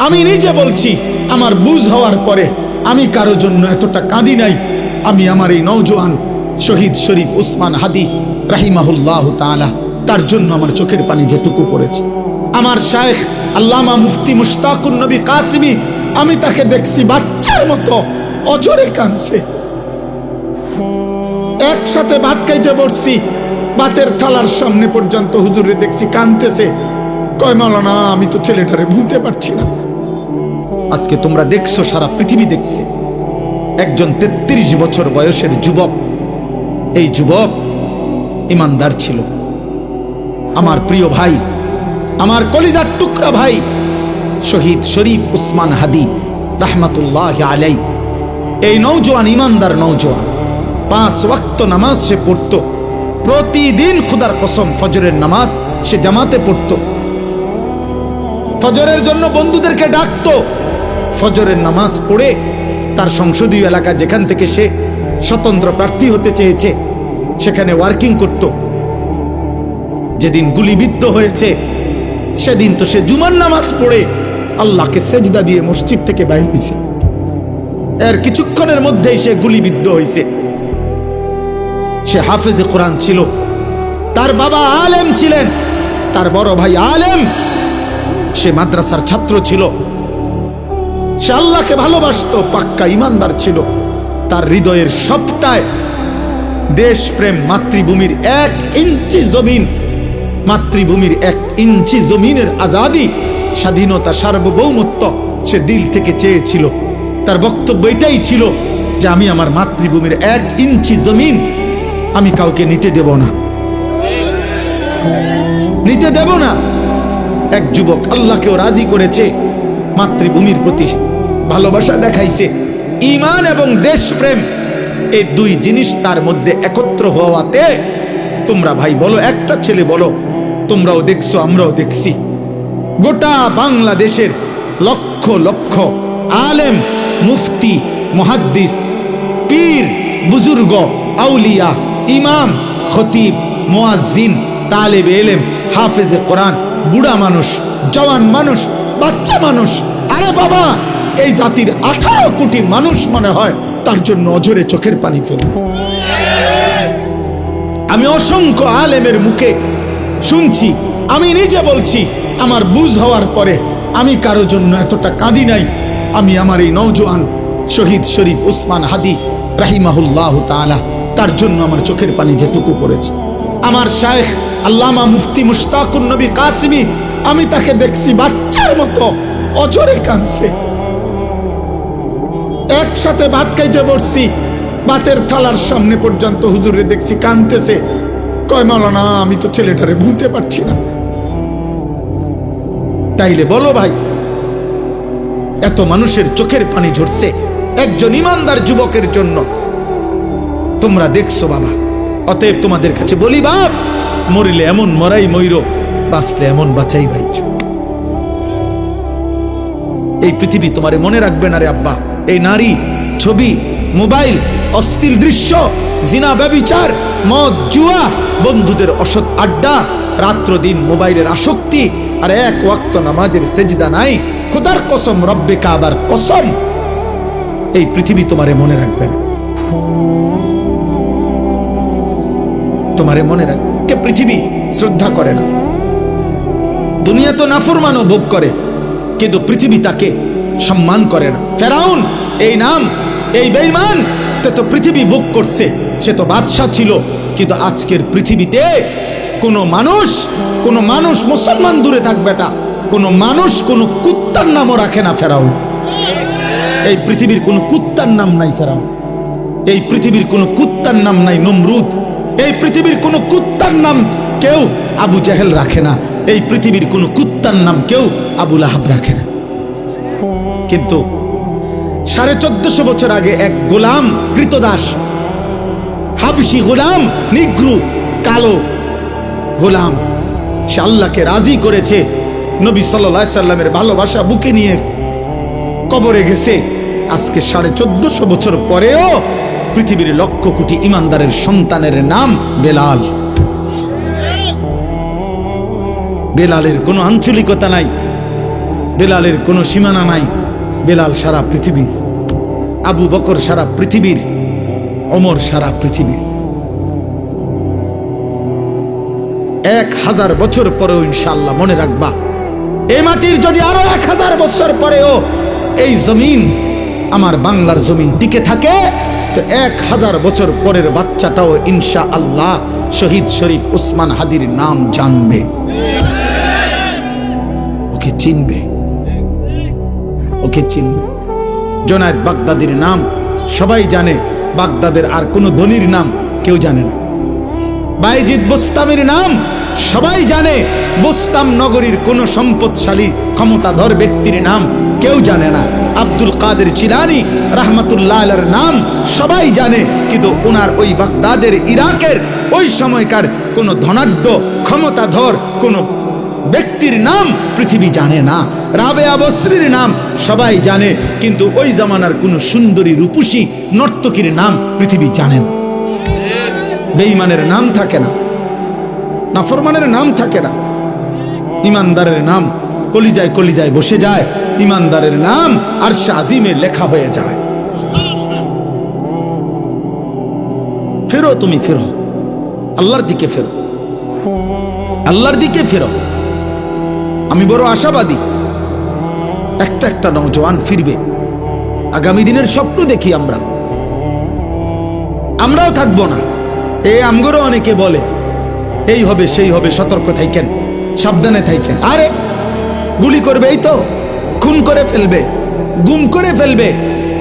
আমি নিজে বলছি, আমার বুঝ হওয়ার পরে আমি কারো জন্য এতটা কাঁদি নাই। আমি আমার এই নওজোয়ান শহীদ শরীফ উসমান হাদি রাহিমাহুল্লাহ তাআলা, তার জন্য আমার চোখের পানি যেটুকু পড়েছে। আমার শায়েখ আল্লামা মুফতি মুশতাকুন নবী কাসিমি, আমি তাকে দেখছি বাচ্চার মতো অজরে কাঁদছে। একসাথে ভাত খাইতে বসছি, ভাতের থালার সামনে পর্যন্ত হুজুরে দেখছি কাঁদতেছে। কয় মাওলানা, আমি তো ছেলেটারে ভুলতে পারছি না। আজকে তোমরা দেখছো, সারা পৃথিবী দেখছে, একজন 33 বছর বয়সের যুবক। এই যুবক ইমানদার ছিল। আমার প্রিয় ভাই, আমার কলিজার টুকরা ভাই শহীদ শরীফ উসমান হাদি রাহমাতুল্লাহি আলাইহি, এই নওজোয়ান ইমানদার নওজোয়ান 5 ওয়াক্ত নামাজ সে পড়তো প্রতিদিন। খুদার কসম, ফজরের নামাজ সে জামাতে পড়তো। ফজরের জন্য বন্ধুদেরকে ডাকতো। ফজরের নামাজ পড়ে তার সংসদীয় এলাকা, যেখান থেকে সে স্বতন্ত্র প্রার্থী হতে চেয়েছে, সেখানে ওয়ার্কিং করত। যেদিন গুলিবিদ্ধ হয়েছে সেদিন তো সে জুমার নামাজ পড়ে আল্লাহকে সেজদা দিয়ে মসজিদ থেকে বাইরে হয়েছে। এর কিছুক্ষণের মধ্যেই সে গুলিবিদ্ধ হয়েছে। সে হাফেজে কোরআন ছিল, তার বাবা আলেম ছিলেন, তার বড় ভাই আলেম, সে মাদ্রাসার ছাত্র ছিল, সে আল্লাহকে ভালোবাসতো, পাক্কা ইমানদার ছিল। তার হৃদয়ের সবটায় দেশপ্রেম, মাতৃভূমির 1 ইঞ্চি জমিন, মাতৃভূমির 1 ইঞ্চি জমিনের আজাদি, স্বাধীনতা, সার্বভৌমত্ব সে দিল থেকে চেয়েছিল। তার বক্তব্য এটাই ছিল যে আমি আমার মাতৃভূমির 1 ইঞ্চি জমিন আমি কাউকে নিতে দেব না, নিতে দেব না। এক যুবক আল্লাহকেও রাজি করেছে, মাতৃভূমির প্রতি ভালোবাসা দেখাইছে। ঈমান এবং দেশপ্রেম, এই 2 জিনিস তার মধ্যে একত্র হওয়াতে, তোমরা ভাই বলো, একটা ছেলে বলো, তোমরাও দেখছো, আমরাও দেখছি, গোটা বাংলাদেশের লক্ষ লক্ষ আলেম, মুফতি, মুহাদ্দিস, পীর, বুজুর্গ, আউলিয়া, ইমাম, খতিব, মুয়াজ্জিন, তালেবে ইলম, হাফেজে কোরআন, বুড়া মানুষ, জওয়ান মানুষ, বাচ্চা মানুষ, আরে বাবা, এই জাতির 18 কোটি মানুষ মনে হয় তার জন্য অঝরে চোখের পানি ফেলছে। আমি অসংখ্য আলেমের মুখে শুনছি, আমি নিজে বলছি, আমার বুঝ হওয়ার পরে আমি কারো জন্য এতটা কাঁদি নাই। আমি আমার এই নওজোয়ান শহীদ শরীফ উসমান হাদি রাহিমাহুল্লাহ তাআলা, তার জন্য আমার চোখের পানি যেটুকু পড়েছে। আমার শায়েখ আল্লামা মুফতি মুশতাকুন নবী কাসিমি, আমি তাকে দেখছি বাচ্চার মতো অজরে কাঁদছে। একসাথে ভাত খাইতে বসছি, ভাতের থালার সামনে পর্যন্ত হুজুরে দেখছি কাঁদতেছে। কয় মাওলানা, আমি তো ছেলেটারে ভুলতে পারছি না। তাইলে বলো ভাই, এত মানুষের চোখের পানি ঝরছে একজন ইমানদার যুবকের জন্য, তোমরা দেখছো বাবা। অতএব তোমাদের কাছে বলি, বাপ, মরিলে এমন মরাই মইরো, বাঁচলে এমন বাঁচাই ভাই। এই পৃথিবী তোমারে মনে রাখবে না রে আব্বা। এই নারী, ছবি, মোবাইল, অশ্লীল দৃশ্য, জিনা, ব্যভিচার, মদ, জুয়া, বন্ধুদের অসৎ আড্ডা, রাত্র দিন মোবাইলের আসক্তি, আর 1 ওয়াক্ত নামাজের সেজদা নাই। খোদার কসম, রব্বে কাবার কসম, এই পৃথিবী তোমারে মনে রাখবে না। তোমারে মনে রাখবে, পৃথিবী শ্রদ্ধা করে না। দুনিয়া তো নাফরমানও ভোগ করে, কিন্তু পৃথিবী তাকে সম্মান করে না। ফেরাউন, এই নাম, এই বেঈমান, তো পৃথিবী ভোগ করছে। সে তো বাদশা ছিল, কিন্তু আজকের পৃথিবীতে কোনো মানুষ মুসলমান দূরে থাকবে, এটা কোনো মানুষ কোনো কুত্তার নামও রাখে না ফেরাউন। এই পৃথিবীর কোনো কুত্তার নাম নাই ফেরাউন। এই পৃথিবীর কোনো কুত্তার নাম নাই নমরুদ। এই পৃথিবীর কোনো কুত্তার নাম কেউ আবু জেহেল রাখে না। এই পৃথিবীর কোনো কুত্তার নাম কেউ আবু লাহাব রাখে না। কিন্তু 1450 বছর আগে এক গোলাম, কৃতদাস, হাবশি গোলাম, নিগ্রু, কালো গোলাম, সে আল্লাহকে রাজি করেছে। নবী সাল্লাল্লাহু আলাইহি সাল্লামের ভালোবাসা বুকে নিয়ে কবরে গেছে। আজকে 1450 বছর পরেও পৃথিবীর লক্ষ কোটি ইমানদারের সন্তানের নাম বেলাল। বেলালের কোনো আঞ্চলিকতা নাই, বেলালের কোনো সীমানা নাই। বেলাল সারা পৃথিবীর, আবু বকর সারা পৃথিবীর, ওমর সারা পৃথিবীর। 1000 বছর পরেও ইনশাআল্লাহ মনে রাখবা, এই মাটির যদি আরো 1000 বছর পরেও এই জমিন, আমার বাংলার জমিন টিকে থাকে, তো 1000 বছর পরের বাচ্চাটাও ইনশাআল্লাহ শহীদ শরীফ ওসমান হাদির নাম জানবে, ওকে চিনবে, ওকে চিনবে। জুনায়েদ বাগদাদির নাম সবাই জানে, বাগদাদের আর কোনো ধনীর নাম কেউ জানে না। বাইজিদ বোস্তামের নাম সবাই জানে, বোস্তাম নগরীর কোন সম্পদশালী ক্ষমতাধর ব্যক্তির নাম কেউ জানে না। আব্দুল কাদের জিলানী রাহমাতুল্লাহ আলাইহির নাম সবাই জানে, কিন্তু ওনার ওই বাগদাদের, ইরাকের ওই সময়কার কোন ধনাঢ্য ক্ষমতাধর কোন ব্যক্তির নাম পৃথিবী জানে না। রাবেয়া বসরির নাম সবাই জানে, কিন্তু ওই জামানার কোন সুন্দরী রূপসী নর্তকীর নাম পৃথিবী জানে না। বেঈমানের নাম থাকে না, নাফরমানের নাম থাকে না, ইমানদারের নাম কলিজায় কলিজায় বসে যায়, ইমানদারের নাম আরশে আজিমে লেখা হয়ে যায়। ফেরো, তুমি ফেরো, আল্লাহর দিকে ফেরো, আল্লাহর দিকে ফেরো। আমি বড় আশাবাদী, একটা একটা নওজোয়ান ফিরবে। আগামী দিনের স্বপ্ন দেখি আমরাও থাকবো না। এই আমগরও অনেকে বলে এই হবে সেই হবে, সতর্ক থাকেন, সাবধানে থাকেন। আরে গুলি করবে, এই তো খুন করে ফেলবে, গুম করে ফেলবে,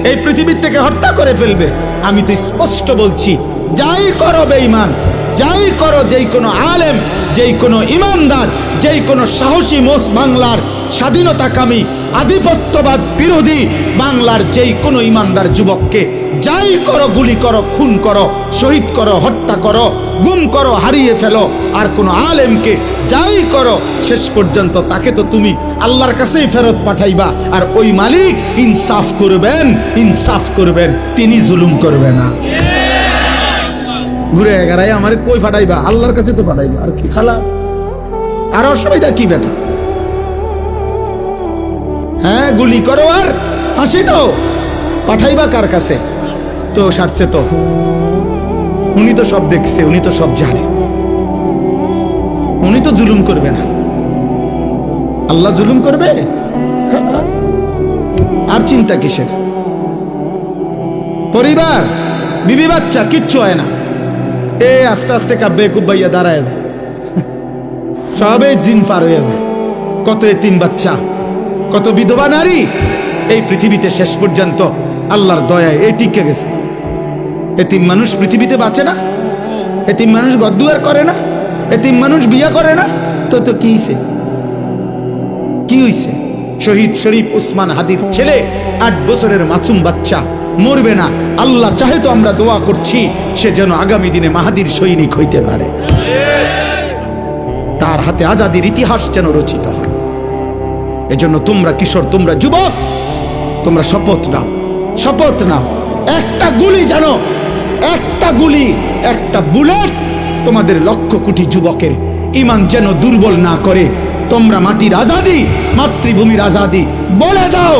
এই পৃথিবীর থেকে হত্যা করে ফেলবে। আমি তো স্পষ্ট বলছি, যাই করো বেঈমান, যাই করো, যেই কোনো আলেম, যেই কোনো ইমানদার, যেই কোনো সাহসী বাংলার স্বাধীনতাকামী আধিপত্যবাদ বিরোধী বাংলার যেই কোনো ইমানদার যুবককে যাই করো, গুলি করো, খুন করো, শহীদ করো, হত্যা করো, গুম করো, হারিয়ে ফেলো, আর কোনো আলেমকে যাই করো, শেষ পর্যন্ত তাকে তো তুমি আল্লাহর কাছেই ফেরত পাঠাইবা। আর ওই মালিক ইনসাফ করবেন, ইনসাফ করবেন, তিনি জুলুম করবে না। ঘুরে এগারাই আমারে কই ফাটাইবা? আল্লাহর কাছে তো ফাটাইবা, আর কি খালাস। আর অসুবিধা কি বেটা? হ্যাঁ, গুলি করো আর ফাঁসি দাও, পাঠাইবা কার কাছে? তো সারছে তো, উনি তো সব দেখছে, উনি তো সব জানে, উনি তো জুলুম করবে না। আল্লাহ জুলুম করবে? আর চিন্তা কিসের? পরিবার, বিবি বাচ্চা কিচ্ছু হয় না। এ আস্তে আস্তে কাব্যে কুব্বাইয়া দাঁড়ায় যায়, সবে জিন পার হয়ে যায়। কত এতিম বাচ্চা, কত বিধবা নারী এই পৃথিবীতে শেষ পর্যন্ত আল্লাহর দয়ায় এই টিকে গেছে। এতিম মানুষ পৃথিবীতে বাঁচে না, এতিম মানুষ গদ্দুয়ার করে না, এতিম মানুষ বিয়া করে না, তো তো কি হইছে? কি হইছে? শহীদ শরীফ ওসমান হাদির ছেলে 8 বছরের মাসুম বাচ্চা মরবে না। আল্লাহ চাহে তো আমরা দোয়া করছি সে যেন আগামী দিনে মাহাদির সৈনিক হইতে পারে, তার হাতে আজাদির ইতিহাস যেন রচিত হয়। এজন্য তোমরা কিশোর, তোমরা যুবক, তোমরা শপথ নাও, শপথ নাও, একটা গুলি জানো, একটা গুলি, একটা বুলেট তোমাদের লক্ষ কোটি যুবকের ঈমান যেন দুর্বল না করে। তোমরা মাটির আজাদি, মাতৃভূমির আজাদি বলে দাও।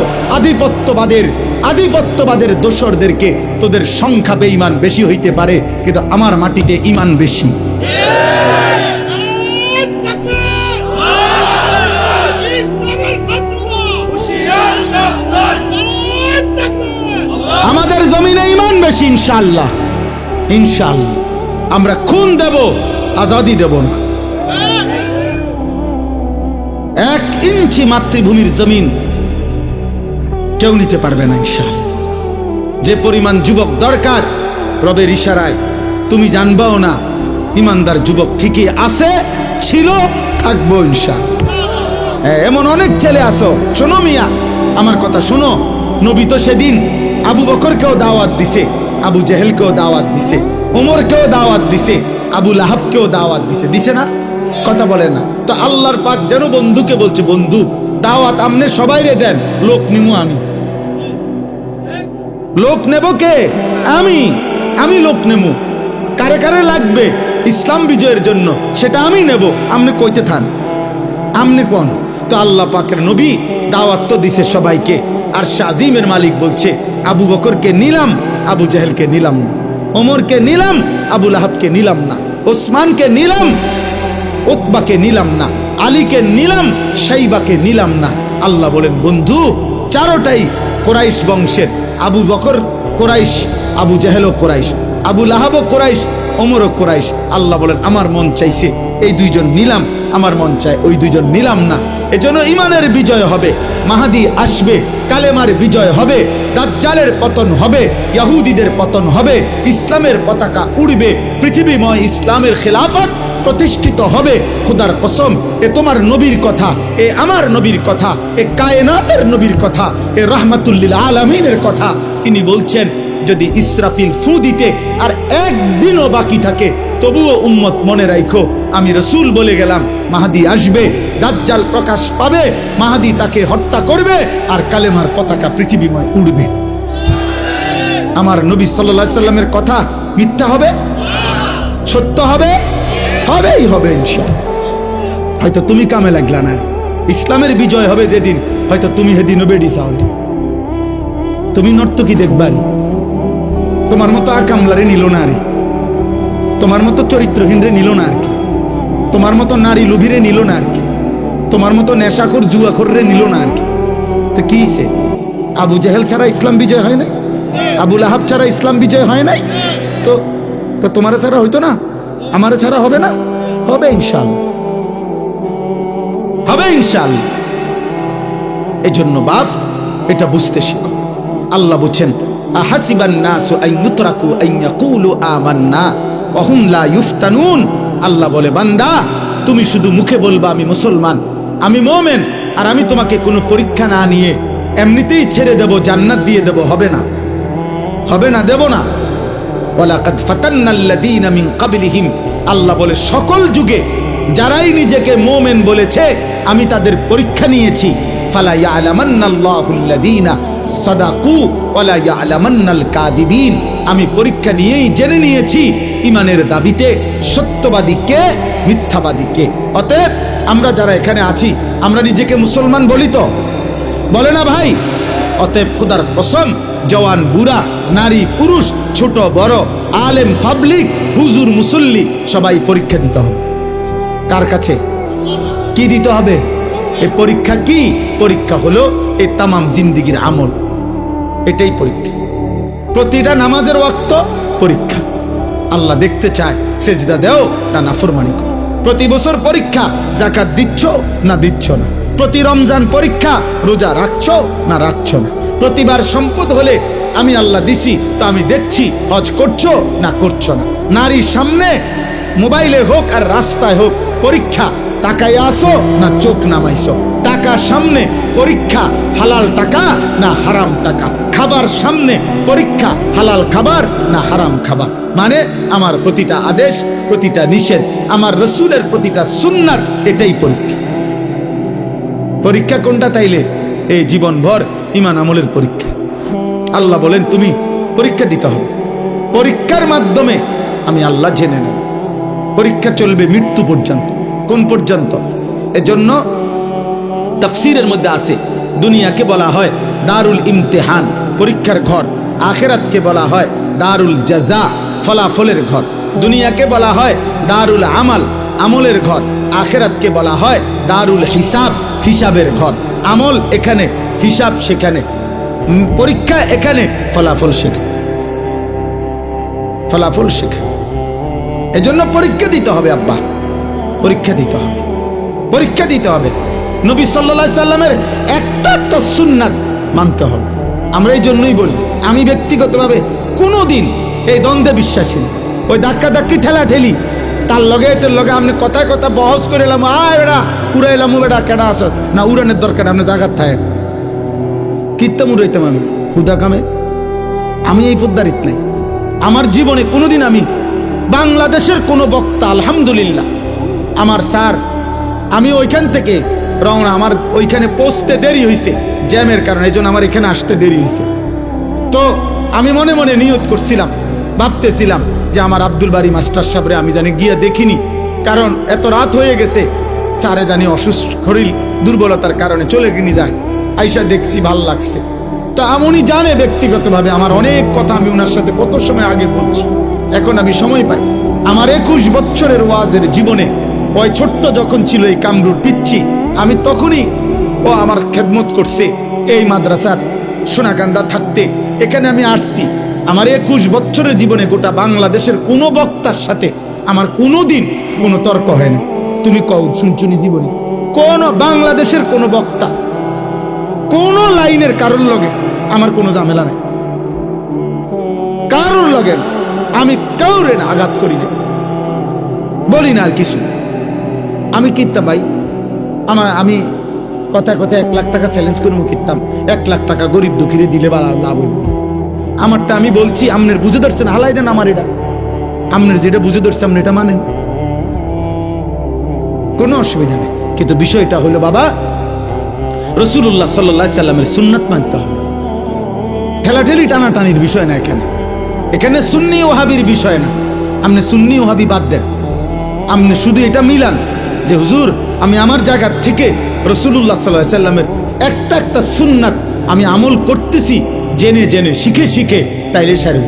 আধিপত্যবাদের দোসরদেরকে তোদের সংখ্যা বেঈমান বেশি হইতে পারে, কিন্তু আমার মাটিতে ঈমান বেশি। আমাদের জমিনে ঈমান বেশি, ইনশাআল্লাহ, ইনশাআল্লাহ। আমরা খুন দেব, আজাদি দেব না। 1 ইঞ্চি মাতৃভূমির জমিন কেউ নিতে পারবে না, ইনশাআল্লাহ। যে পরিমাণ যুবক দরকার রবের ইশারায় তুমি জানবাও না, ইমানদার যুবক ঠিকই আছে, ছিল, থাকবো ইনশাআল্লাহ। এমন অনেক ছেলে আছো, শোনো মিয়া, আমার কথা শোনো। নবী তো সেদিন আবু বকরকেও দাওয়াত দিছে, আবু জেহেলকেও দাওয়াত দিছে, ওমরকেও দাওয়াত দিছে, আবু লাহাবকেও দাওয়াত দিছে, দিছে না? কথা বলে না তো? আল্লাহর পাক যেন বন্ধুকে বলছে, বন্ধু দাওয়াত আমনে সবাইরে দেন, লোক নিমু আমি। লোক নেব কে? আমি লোক নেমু। কারে কারে লাগবে ইসলাম বিজয়ের জন্য সেটা আমি নেব। আমনে কইতে থান, আমনে কোন তো আল্লাহ পাকের নবী দাওয়াত তো দিছে সবাইকে, আর শাজিমের মালিক বলছে আবু বকরকে নিলাম, আবু জাহেলকে নিলাম না, ওমরকে নিলাম, আবু লাহাবকে নিলাম না, ওসমানকে নিলাম, উতবাকে নিলাম না, আলীকে নিলাম, শাইবাকে নিলাম না। আল্লাহ বলেন বন্ধু চারোটাই কোরাইশ বংশের, আবু বকর কোরাইশ, আবু জাহেলও কোরাইশ, আবু লাহাবও কোরাইশ, ওমরও কোরাইশ। আল্লাহ বলেন আমার মন চাইছে এই দুইজন নিলাম, আমার মন চায় ওই দুইজন নিলাম না। এজন্য ইমানের বিজয় হবে, মাহাদি আসবে, কালেমার বিজয় হবে, দাজ্জালের পতন হবে, ইহুদিদের পতন হবে, ইসলামের পতাকা উড়বে, পৃথিবীময় ইসলামের খেলাফত প্রতিষ্ঠিত হবে। খোদার কসম, এ তোমার নবীর কথা, এ আমার নবীর কথা, এ কায়নাতের নবীর কথা, এ রাহমাতুল আলামিনের কথা। তিনি বলছেন যদি ইসরাফিল ফু দিতে আর একদিনও বাকি থাকে তবুও উম্মত মনে রাখো আমি রসুল বলে গেলাম, মাহাদি আসবে, দাজ্জাল প্রকাশ পাবে, মাহাদি তাকে হত্যা করবে, আর কালেমার পতাকা পৃথিবীময় উড়বে। আমার নবী সাল্লাল্লাহু আলাইহি সাল্লামের কথা মিথ্যা হবে? সত্য হবে? হবেই হবে ইনশাআল্লাহ। হয়তো তুমি কামে লাগলা না, ইসলামের বিজয় হবে যেদিন, হয়তো তুমি সেদিনও বেড়ি চাওলে, তুমি নর্তকী দেখবারি, তোমার মতো আকামলারে নিল না রে, তোমার মতো চরিত্রহীন রে নিল না আর কি, তোমার মতো নারী লোভীরে নিল না আর কি, তোমার মতো নেশাখোর জুয়াখোর রে নিল না আর কি। তো কি সে আবু জাহেল ছাড়া ইসলাম বিজয় হয় নাই, আবু লাহাব ছাড়া ইসলাম বিজয় হয় নাই, তো তো তোমার ছাড়া হইতো না, আমার ছাড়া হবে না? হবে ইনশাআল্লাহ, হবে ইনশাআল্লাহ। এজন্য বাপ এটা বুঝতে শিখো। আল্লাহ বলছেন আহাসিবান নাসু আন ইউতরাকু আন ইয়াকুলু আমান্না ওয়া হুম লা ইফতানুন। আল্লাহ বলে বান্দা তুমি শুধু মুখে বলবা আমি মুসলমান, আমি মুমিন, আর আমি তোমাকে কোনো পরীক্ষা না নিয়ে এমনিতেই ছেড়ে দেব, জান্নাত দিয়ে দেব, হবে না, হবে না, দেব না। ওয়ালাকাদ ফাতান্নাল্লাযীনা মিন ক্বাবলিহিম, আল্লাহ বলে সকল যুগে যারাই নিজেকে মুমিন বলেছে আমি তাদের পরীক্ষা নিয়েছি। ফালা ইয়ালামান্নাল্লাহুল্লাযীনা সাদাকু ওয়ালা ইয়ালামান্নাল কাযিবিন, আমি পরীক্ষা নিয়েই জেনে নিয়েছি ইমানের দাবিতে সত্যবাদী কে, মিথ্যাবাদী কে। অতএব আমরা যারা এখানে আছি আমরা নিজেকে মুসলমান বলি তো, বলে না ভাই? অতএব খোদার কসম জওয়ান বুড়া, নারী পুরুষ, ছোট বড়, আলেম পাবলিক, হুজুর মুসল্লি সবাই পরীক্ষা দিতে হবে। কার কাছে? কি দিতে হবে? এই পরীক্ষা কি? পরীক্ষা হলো এই তামাম জিন্দিগির আমল, এটাই পরীক্ষা। প্রতিটা নামাজের ওয়াক্ত পরীক্ষা। আল্লাহ দেখতে চায় সেজদা দেও না নাফরমানি করো। প্রতি বছর পরীক্ষা, যাকাত দিচ্ছ না দিচ্ছ না। প্রতি রমজান পরীক্ষা, রোজা রাখছো না রাখছো না। প্রতিবার সম্পদ হলে আমি আল্লাহ দিছি তো আমি দেখছি, হজ করছো না করছো না। নারীর সামনে মোবাইলে হোক আর রাস্তায় হোক পরীক্ষা, টাকায় আসো না চোখ নামাইছো। টাকার সামনে পরীক্ষা, হালাল টাকা না হারাম টাকা। খাবার সামনে পরীক্ষা, হালাল খাবার না হারাম খাবার। মানে আমার প্রতিটা আদেশ, প্রতিটা নিষেধ, আমার রসুলের প্রতিটা সুন্নাত, এটাই পরীক্ষা। পরীক্ষা কোনটা তাইলে? এই জীবনভর ইমান আমলের পরীক্ষা। আল্লাহ বলেন তুমি পরীক্ষা দিতে হবে, পরীক্ষার মাধ্যমে আমি আল্লাহ জেনে নেব। পরীক্ষা চলবে মৃত্যু পর্যন্ত। কোন পর্যন্ত? এজন্য তাফসীরের মধ্যে আছে দুনিয়াকে বলা হয় দারুল ইমতিহান, পরীক্ষার ঘর। আখিরাতকে বলা হয় দারুল জাযা, ফলাফলের ঘর। দুনিয়াকে বলা হয় দারুল আমাল, আমলের ঘর। আখিরাতকে বলা হয় দারুল হিসাব, হিসাবের ঘর। আমল এখানে, হিসাব সেখানে, পরীক্ষা এখানে, ফলাফল সেখানে, ফলাফল সেখানে। এজন্য পরীক্ষা দিতে হবে আব্বা, পরীক্ষা দিতে হবে, পরীক্ষা দিতে হবে। নবী সাল্লাল্লাহু আলাইহি সাল্লামের একটা একটা সুন্নাত মানতে হবে। আমরা এই জন্যই বলি আমি ব্যক্তিগতভাবে কোনোদিন এই দ্বন্দ্বে বিশ্বাসী না। ওই ধাক্কা ধাক্কি ঠেলা ঠেলি, তার লগে তোর লগে আপনি কথায় কথা বহস করে এলাম, আয় বেড়া উড়াইলাম, বেড়া কেডা আস না, উড়ানের দরকার আপনি জাগাত থাকেন। কীর্তন উড়াইতাম আমি হুদা কামে? আমি এই পদ্মারিত নাই। আমার জীবনে কোনোদিন আমি বাংলাদেশের কোনো বক্তা, আলহামদুলিল্লাহ আমার স্যার, আমি ওইখান থেকে রওনা, আমার ওইখানে পৌঁছতে দেরি হয়েছে জ্যামের কারণে, এই জন্য আমার এখানে আসতে দেরি হয়েছে। তো আমি মনে মনে নিয়ত করছিলাম, ভাবতেছিলাম যে আমার আব্দুল বারী মাস্টার সাহেবরে আমি জানি গিয়ে দেখিনি, কারণ এত রাত হয়ে গেছে, স্যারে জানি অসুস্থ শরীর দুর্বলতার কারণে চলে গিয়ে যায়, আইসা দেখছি ভাল লাগছে। তা উনি জানে ব্যক্তিগতভাবে আমার অনেক কথা আমি ওনার সাথে কত সময় আগে বলছি, এখন আমি সময় পাই। আমার 21 বছরের ওয়াজের জীবনে ওই ছোট্ট যখন ছিল এই কামরুর পিচ্ছি, আমি তখনই ও আমার খেদমত করছে। এই মাদ্রাসার সোনাকান্দা থাকতে এখানে আমি আসছি। আমার 21 বছরের জীবনে গোটা বাংলাদেশের কোনো বক্তার সাথে আমার কোনোদিন কোনো তর্ক হয় না। তুমি কও শুনছুনি জীবনে কোন বাংলাদেশের কোনো বক্তা কোন লাইনের কারোর লগে আমার কোনো ঝামেলা নেই, কারোর লগে না। আমি কাউরে না আঘাত করি না, বলি না আর কিছু। আমি কিনতাম ভাই, আমি কথায় কথায় 1 লাখ টাকা চ্যালেঞ্জ করে কিনতাম, 1 লাখ টাকা গরিব দুঃখীরে দিলে বা লাভ হইব। আমারটা আমি বলছি, আমনের বুঝে ধরছেন, হালাই দেন আমার এটা, আমনের যেটা বুঝে ধরছে আপনি এটা মানেন, কোনো অসুবিধা নেই। কিন্তু বিষয়টা হলো বাবা, রাসূলুল্লাহ সাল্লাল্লাহু আলাইহি সাল্লামের সুন্নাত মানতে হবে। ঠেলাঠেলি টানাটানির বিষয় না এখানে, এখানে সুন্নি ওয়াহাবির বিষয় না। আপনি সুন্নি ওয়াহাবি বাদ দেন, আপনি শুধু এটা মিলান যে হুজুর আমি আমার জায়গা থেকে রাসূলুল্লাহ সাল্লাল্লাহু আলাইহি সাল্লামের একটা সুন্নাত আমি আমল করতেছি জেনে জেনে শিখে শিখে, তাইলে সারব।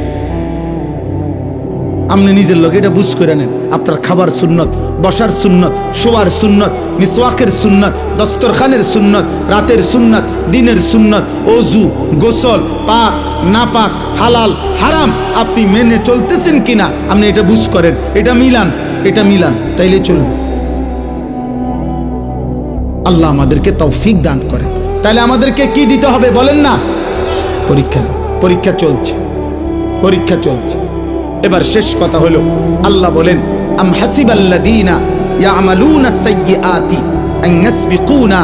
আপনি নিজের লোক এটা বুঝ করে নেন, আপনার খাবার সুন্নত, বসার সুন্নত, শোয়ার সুন্নত, মিসওয়াকের সুন্নত, দস্তরখানের সুন্নত, রাতের সুন্নত, দিনের সুন্নত, ওযু, গোসল, পাক নাপাক, হালাল হারাম আপনি মেনে চলতেছেন কিনা আপনি এটা বুঝ করেন, এটা মিলান, তাইলে চলবে। আল্লাহ আমাদেরকে তৌফিক দান করে। তাহলে আমাদেরকে কি দিতে হবে বলেন না? পরীক্ষা চলছে। এবার শেষ কথা হলো, আল্লাহ বলেন আম হাসিবাল্লাযীনা ইয়ামালুনা সাইয়্যাতি আন ইয়াসবিকুনা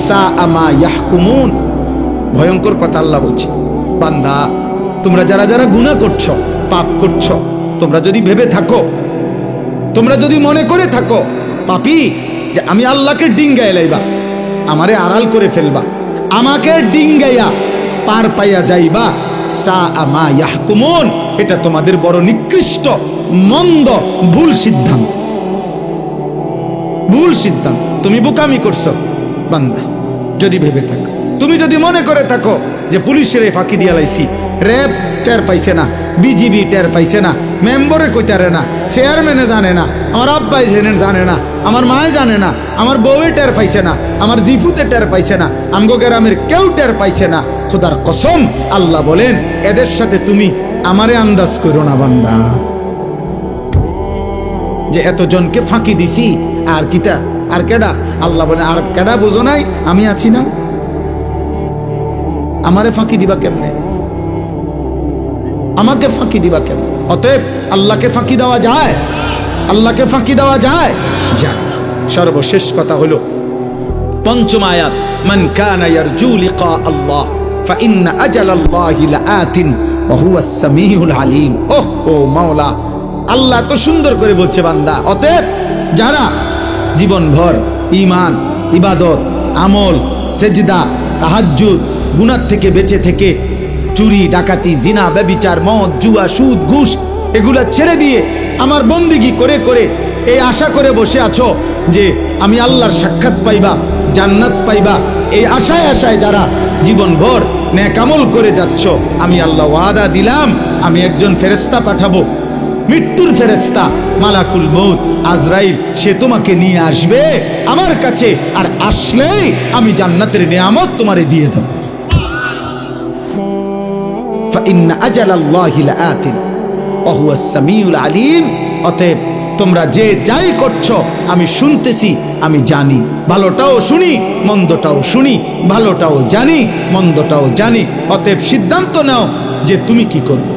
সাআ মা ইয়াহকুমুন। ভয়ঙ্কর কথা আল্লাহ বলছে, বান্দা তোমরা যারা গুনাহ করছো, পাপ করছো, তোমরা যদি ভেবে থাকো, তোমরা যদি মনে করে থাকো পাপী, যে আমি আল্লাহকে ডিঙ্গায় লাইবা, আমারে আড়াল করে ফেলবা, আমাকে ডিঙ্গাইয়া পার পাইয়া যাইবা, সাআ মা ইয়াহকুমুন, এটা তোমাদের বড় নিকৃষ্ট মন্দ ভুল সিদ্ধান্ত। তুমি বোকামি করছো বান্দা যদি ভেবে থাকো। তুমি যদি মনে করে থাকো যে পুলিশের ফাঁকি দিয়া লাইছি, র্যাব টের পাইছে না, বিজিবি টের পাইছে না, মেম্বরে কইতারে না, চেয়ারম্যানে জানে না, আমার আব্বাই জানে না, আমার মায়ে জানে না, আমার বউয়ে টের পাইছে না, আমার জিফুতে টের পাইছে না, আমগো গ্রামের কেউ টের পাইছে না, খোদার কসম আল্লাহ বলেন এদের সাথে তুমি আমারে আন্দাজ করো না বান্দা, যে এতজনকে ফাঁকি দিছি আর কিটা আর কেডা। আল্লাহ বলেন আর কেডা বুঝো নাই, আমি আছি না, আমারে ফাঁকি দিবা কেমনে, আমাকে ফাঁকি দিবা কেমন? অতএব আল্লাহকে ফাঁকি দেওয়া যায়, আল্লাহকে ফাঁকি দেওয়া যায়। সর্বশেষ কথা হলো পঞ্চম আয়াত, মান কানা ইয়ারজু লিকা আল্লাহ ফাইন্না আজালাল্লাহি লাআতিন ওয়া হুয়াস সামিউল আলিম। ও মাওলা, আল্লাহ তো সুন্দর করে বলছে বান্দা, অতএব যারা জীবনভর ঈমান, ইবাদত, আমল, সেজদা, তাহাজ্জুদ, গুনাহ থেকে বেঁচে থেকে চুরি, ডাকাতি, জিনা, ব্যভিচার, মদ, জুয়া, সুদ, ঘুষ এগুলা ছেড়ে দিয়ে আমার বন্দিগি করে করে এই আশা করে বসে আছো যে আমি আল্লাহর সাক্ষাৎ পাইবা, জান্নাত পাইবা, এই আশায় যারা জীবনভর নেক আমল করে যাচ্ছ, আমি আল্লাহ ওয়াদা দিলাম আমি একজন ফেরেশতা পাঠাবো, মৃত্যুর ফেরেশতা মালাকুল মউত আজরাইল, সে তোমাকে নিয়ে আসবে আমার কাছে, আর আসলেই আমি জান্নাতের নিয়ামত তোমারে দিয়ে দেব। ফাইন্না আজালাল্লাহি লাআতিন ওয়া হুয়াস সামিউল আলিম। অতএব তোমরা যে যাই করছো আমি শুনতেছি, আমি জানি, ভালোটাও শুনি মন্দটাও শুনি, ভালোটাও জানি মন্দটাও জানি। অতএব সিদ্ধান্ত নাও যে তুমি কি করবে।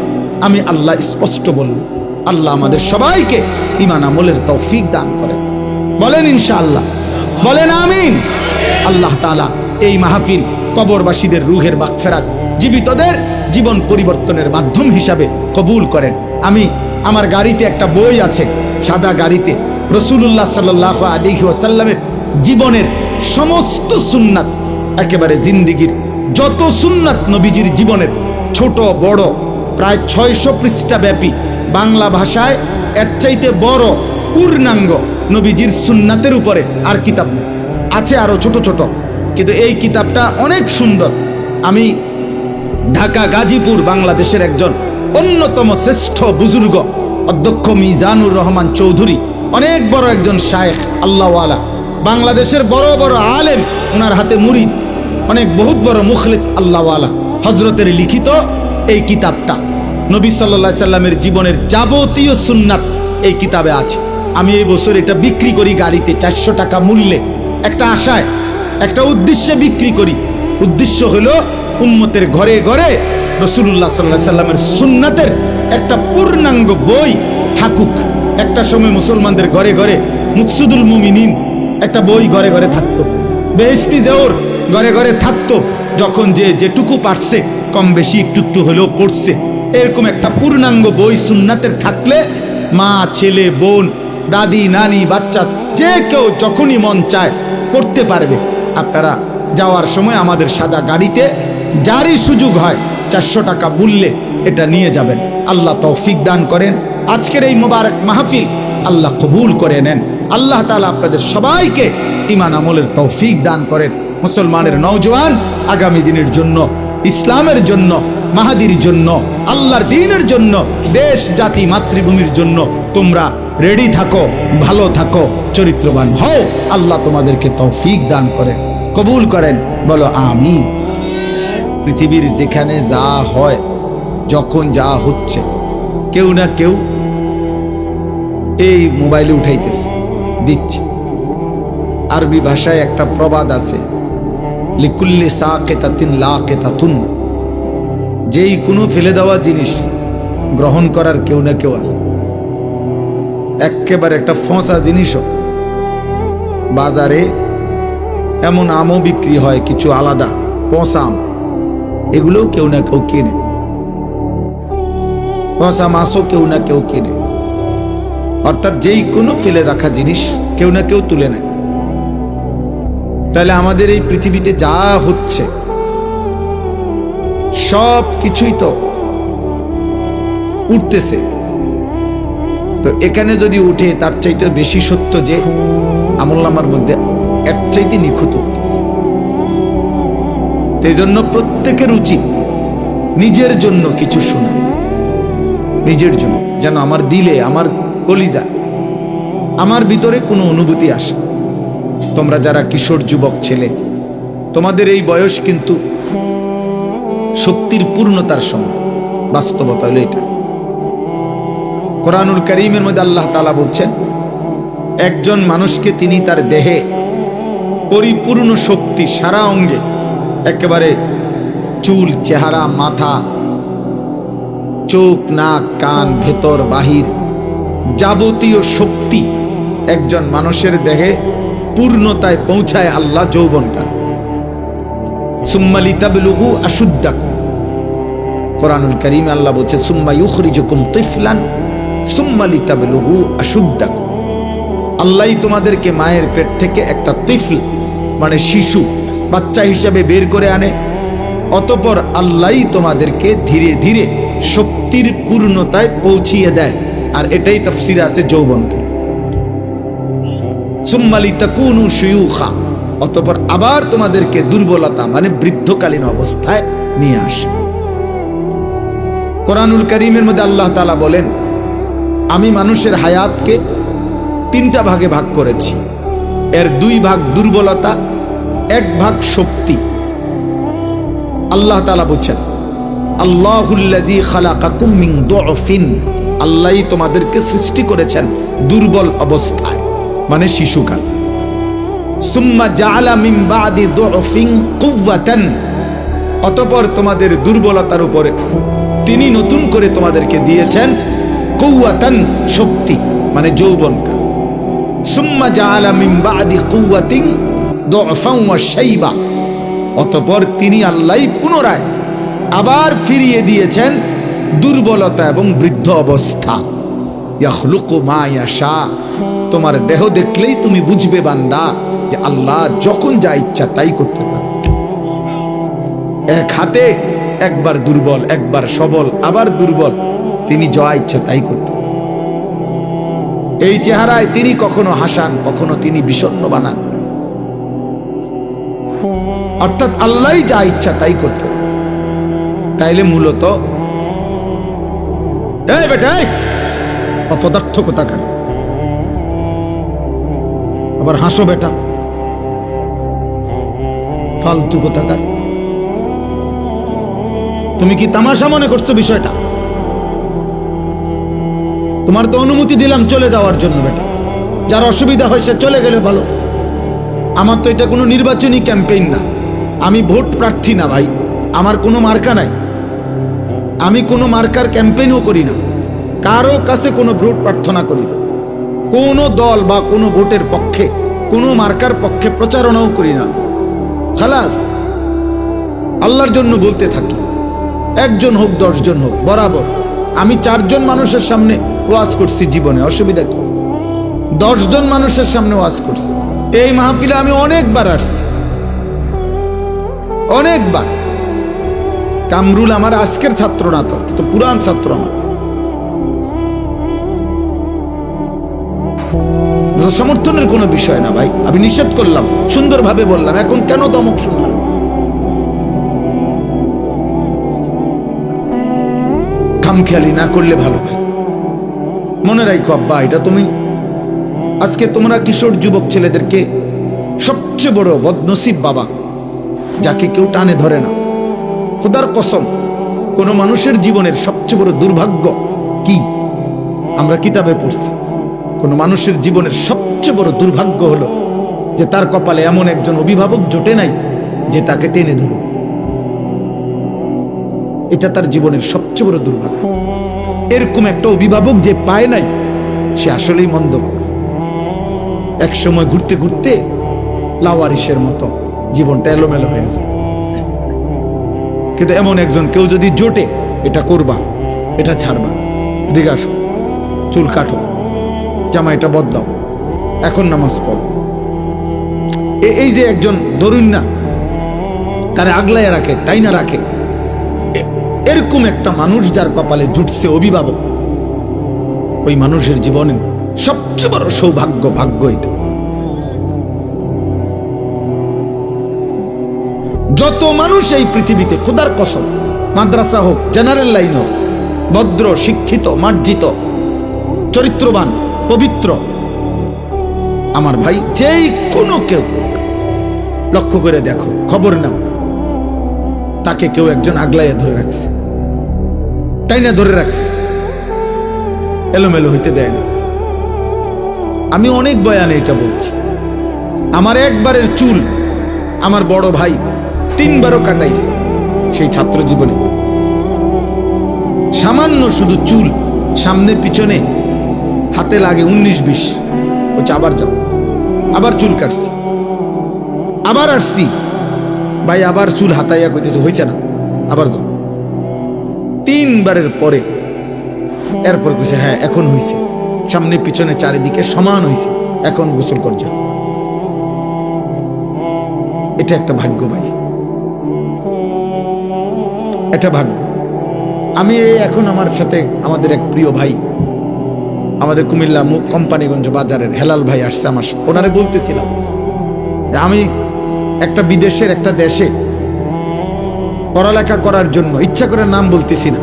আমি আল্লাহ স্পষ্ট বলল। আল্লাহ আমাদের সবাইকে ঈমান আমলের তৌফিক দান করেন, বলেন ইনশাআল্লাহ, বলেন আমিন। আল্লাহ তাআলা এই মাহফিল কবরবাসীদের রূহের মাগফিরাত, জীবিতদের জীবন পরিবর্তনের মাধ্যম হিসাবে কবুল করেন। আমি আমার গাড়িতে একটা বই আছে, সাদা গাড়িতে রাসূলুল্লাহ সাল্লাল্লাহু আলাইহি ওয়াসাল্লামের জীবনের সমস্ত সুন্নাত, একেবারে জিন্দেগির যত সুন্নাত নবীজির জীবনের ছোট বড় প্রায় 600 পৃষ্ঠা ব্যাপী, বাংলা ভাষায় এর চাইতে বড় পূর্ণাঙ্গ নবীজির সুন্নাতের উপরে আর কিতাব নেই। আছে আরো ছোট ছোট, কিন্তু এই কিতাবটা অনেক সুন্দর। আমি ঢাকা গাজীপুর বাংলাদেশের একজন অন্যতম শ্রেষ্ঠ বুজুর্গ অধ্যক্ষ মিজানুর রহমান চৌধুরী, অনেক বড় একজন শায়েখ আল্লাহওয়ালা, বাংলাদেশের বড় বড় আলেম, ওনার হাতে মুরিদ, অনেক বহুত বড় মুখলিস আল্লাহওয়ালা হজরতের লিখিত এই কিতাবটা। নবী সাল্লাল্লাহু আলাইহি সাল্লামের জীবনের যাবতীয় সুন্নাত এই কিতাবে আছে। আমি এই বছর এটা বিক্রি করি গাড়িতে 400 টাকা মূল্যে, একটা আশায়, একটা উদ্দেশ্যে বিক্রি করি। উদ্দেশ্য হলো উম্মতের ঘরে ঘরে রাসূলুল্লাহ সাল্লাল্লাহু আলাইহি সাল্লামের সুন্নাতের একটা পূর্ণাঙ্গ বই থাকুক। একটা সময় মুসলমানদের ঘরে ঘরে মুকসুদুল মুমিনিন একটা বই ঘরে ঘরে থাকতো, বেহেশতি জোর ঘরে ঘরে থাকতো, যখন যে যেটুকু পারছে কম বেশি একটু একটু হলেও পড়ছে। এরকম একটা পূর্ণাঙ্গ বই সুন্নাতের থাকলে মা, ছেলে, বোন, দাদি, নানি, বাচ্চা যে কেউ যখনই মন চায় পড়তে পারবে। আপনারা যাওয়ার সময় আমাদের সাদা গাড়িতে যারই সুযোগ হয় 400 টাকা মূল্যে এটা নিয়ে যাবেন। আল্লাহ তৌফিক দান করেন। আজকের এই মোবারক মাহফিল আল্লাহ কবুল করে নেন। আল্লাহ তাআলা আপনাদের সবাইকে ঈমান আমলের তৌফিক দান করেন। মুসলমানের নওজোয়ান আগামী দিনের জন্য, ইসলামের জন্য, মাহাদির জন্য, আল্লাহর দ্বীনের জন্য, দেশ জাতি মাতৃভূমির জন্য তোমরা রেডি থাকো, ভালো থাকো, চরিত্রবান হও। আল্লাহ তোমাদেরকে তৌফিক দান করেন, কবুল করেন, বলো আমিন। পৃথিবীর যেখানে যা হয়, যখন যা হচ্ছে, কেউ না কেউ এই মোবাইলে উঠাইতেছে, দিচ্ছে। আরবি ভাষায় একটা প্রবাদ আছে, লিকুল্লি সাকিতাতিন লাকিতাতুন, যেই কোনো ফেলে দেওয়া জিনিস গ্রহণ করার কেউ না কেউ আছে। একেবারে একটা ফোঁসা জিনিসও বাজারে এমন আমও বিক্রি হয়, কিছু আলাদা পচা আম, এগুলোও কেউ না কেউ কেনে। পচা মাছও কেউ না কেউ কেনে। অর্থাৎ যেই কোনো ফেলে রাখা জিনিস কেউ না কেউ তুলে নেয়। তাহলে আমাদের এই পৃথিবীতে যা হচ্ছে সব কিছুই তো উঠতেছে। তো এখানে যদি উঠে, তার চাইতে বেশি সত্য যে আমলনামার মধ্যে এর চাইতে নিখুঁত উঠতেছে। এই জন্য প্রত্যেকের উচিত নিজের জন্য কিছু শোনা, নিজের জন্য, যেন আমার দিলে, আমার কলিজা, আমার ভিতরে কোনো অনুভূতি আসে। তোমরা যারা কিশোর যুবক ছেলে, তোমাদের এই বয়স কিন্তু শক্তির পূর্ণতার সময়। বাস্তবতা হলো এটা। কোরআনুল কারীমের মধ্যে আল্লাহ তাআলা বলছেন, একজন মানুষকে তিনি তার দেহে পরিপূর্ণ শক্তি, সারা অঙ্গে, একেবারে চুল, চেহারা, মাথা, চোখ, নাক, কান, ভেতর বাহির, যাবতীয় শক্তি একজন মানুষের দেহে পূর্ণতায় পৌঁছায় আল্লাহ যৌবনকাল। সুম্মা লিতাবলুগু আশুদ্দাকুম, কোরআনুল কারীমে আল্লাহ বলছে, সুম্মা ইউখরিজুকুম তিফলান সুম্মা লিতাবলুগু আশুদ্দাকুম। আল্লাহই তোমাদেরকে মায়ের পেট থেকে একটা তিফল মানে শিশু, বাচ্চা হিসাবে বের করে আনে। অতঃপর আল্লাহই তোমাদেরকে ধীরে ধীরে শক্তির পূর্ণতায় পৌঁছিয়ে দেয়। আর এটাই তাফসীরে আছে যৌবনকাল। সুম্মা লিতাকুনু শুয়ুখা, অতঃপর আবার তোমাদেরকে দুর্বলতা মানে বৃদ্ধকালীন অবস্থায় নিয়ে আসে। কোরআনুল কারীমের মধ্যে আল্লাহ তাআলা বলেন, আমি মানুষের হায়াতকে 3টা ভাগে ভাগ করেছি। এর 2 ভাগ দুর্বলতা, 1 ভাগ শক্তি। আল্লাহ তাআলা বলছেন, আল্লাহুল্লাযী খালাকাকুম মিন দুআফিন, আল্লাহই তোমাদেরকে সৃষ্টি করেছেন দুর্বল অবস্থায় মানে শিশুকাল। সুম্মা জাআলা মিন বাদি দুআফিন কুওয়াতান, অতঃপর তোমাদের দুর্বলতার উপরে তিনি নতুন করে তোমাদেরকে দিয়েছেন কুওয়াতান, শক্তি মানে যৌবনকাল। সুম্মা জাআলা মিন বাদি কুওয়াতিন দুআফান ওয়া শাইবা, অতঃপর তিনি আল্লাহই পুনরায় আবার ফিরিয়ে দিয়েছেন দুর্বলতা এবং বৃদ্ধ অবস্থা। ইয়াখলুকু মা ইয়াশা, তোমার দেহ দেখলেই তুমি বুঝবে বান্দা যে আল্লাহ যখন যা ইচ্ছা তাই করতে পারে। এক হাতে একবার দুর্বল, একবার সবল, আবার দুর্বল, তিনি যা ইচ্ছা তাই করতে। এই চেহারায় তিনি কখনো হাসান, কখনো তিনি বিষণ্ণ বানান। অর্থাৎ আল্লাহ যা ইচ্ছা তাই করতে। তাইলে মূলত এই বেটা অপদার্থ কোথাকার, আবার হাসো বেটা, ফালতু কোথাকার। তুমি কি তামাশা মনে করছো বিষয়টা? তোমার তো অনুমতি দিলাম চলে যাওয়ার জন্য বেটা, যার অসুবিধা হয় সে চলে গেলে ভালো। আমার তো এটা কোনো নির্বাচনী ক্যাম্পেইন না, আমি ভোট প্রার্থী না ভাই, আমার কোনো মার্কা নাই, আমি কোনো মার্কার ক্যাম্পেইনও করি না, কারো কাছে কোনো ভোট প্রার্থনা করি না, কোনো দল বা কোনো ভোটের পক্ষে কোনো মার্কার পক্ষে প্রচারণাও করি না। খালাস, আল্লাহর জন্য বলতে থাকি, একজন হোক 10 জন হোক বরাবর। আমি 4 জন মানুষের সামনে ওয়াজ করছি জীবনে, অসুবিধা কি? 10 জন মানুষের সামনে ওয়াজ করছি। এই মাহফিলে আমি অনেকবার আসছি, অনেকবার। কামরুল আমার আজকের ছাত্র না, তো পুরান ছাত্র আমার। সমর্থনের কোনো বিষয় না ভাই, আমি নিষেধ করলাম, সুন্দরভাবে বললাম, এখন কেন দমক শুনলাম? খামখেয়ালি না করলে ভালো ভাই। মনে রাখো আব্বা, এটা তুমি আজকে তোমরা কিশোর যুবক ছেলেদেরকে সবচেয়ে বড় বদনসিব বাবা, যাকে কেউ টানে ধরে না। খোদার কসম, কোন মানুষের জীবনের সবচেয়ে বড় দুর্ভাগ্য কি আমরা কিতাবে পড়ছি, কোন মানুষের জীবনের সবচেয়ে বড় দুর্ভাগ্য হলো যে তার কপালে এমন একজন অভিভাবক জোটে নাই যে তাকে টেনে ধরে। এটা তার জীবনের সবচেয়ে বড় দুর্ভাগ্য। এরকম একটা অভিভাবক যে পায় নাই, সে আসলেই মন্দ। এক সময় ঘুরতে ঘুরতে লাওয়ারিসের মতো জীবনটা এলোমেলো হয়ে যায়। কিন্তু এমন একজন কেউ যদি জোটে, এটা করবা, এটা ছাড়বা, এদিকে আসো, চুল কাটো, জামাইটা বদলাও, এখন নামাজ পড়ো, এই যে একজন ধরুন না তারে আগলায় রাখে, টাইনা রাখে, এরকম একটা মানুষ যার কপালে জুটছে অভিভাবক, ওই মানুষের জীবনে সবচেয়ে বড় সৌভাগ্য, ভাগ্য এটা। যত মানুষ এই পৃথিবীতে, খোদার কসম, মাদ্রাসা হোক, জেনারেল লাইন হোক, ভদ্র, শিক্ষিত, মার্জিত, চরিত্রবান, পবিত্র, আমার ভাই, যেই কোনো কেউ লক্ষ্য করে দেখো, খবর নাও, তাকে কেউ একজন আগলাইয়া ধরে রাখছে, তাই না? ধরে রাখছে, এলোমেলো হইতে দেয় না। আমি অনেক বয়ানে এটা বলছি। আমার একবারের চুল আমার বড় ভাই 3 বারও কাটাইছে সেই ছাত্র জীবনে। সামান্য শুধু চুল, সামনে পিছনে হাতে লাগে 19-20, বলছে আবার যাও, আবার চুল কাটছি, আবার আসছি ভাই, আবার চুল হাতাইয়া কইতেছে হয়েছে না, আবার যাও। 3 বারের পরে এরপর কইছে হ্যাঁ এখন হইছে, সামনে পিছনে চারিদিকে সমান হইছে, এখন গোসল কর যা। এটা একটা ভাগ্য ভাই, এটা ভাগ্য। আমি এখন আমার সাথে আমাদের এক প্রিয় ভাই, আমাদের কুমিল্লা কোম্পানিগঞ্জ বাজারের হেলাল ভাই আসছে আমার, ওনারে বলতেছিলাম যে আমি একটা বিদেশের একটা দেশে পড়ালেখা করার জন্য, ইচ্ছা করে নাম বলতেছি না,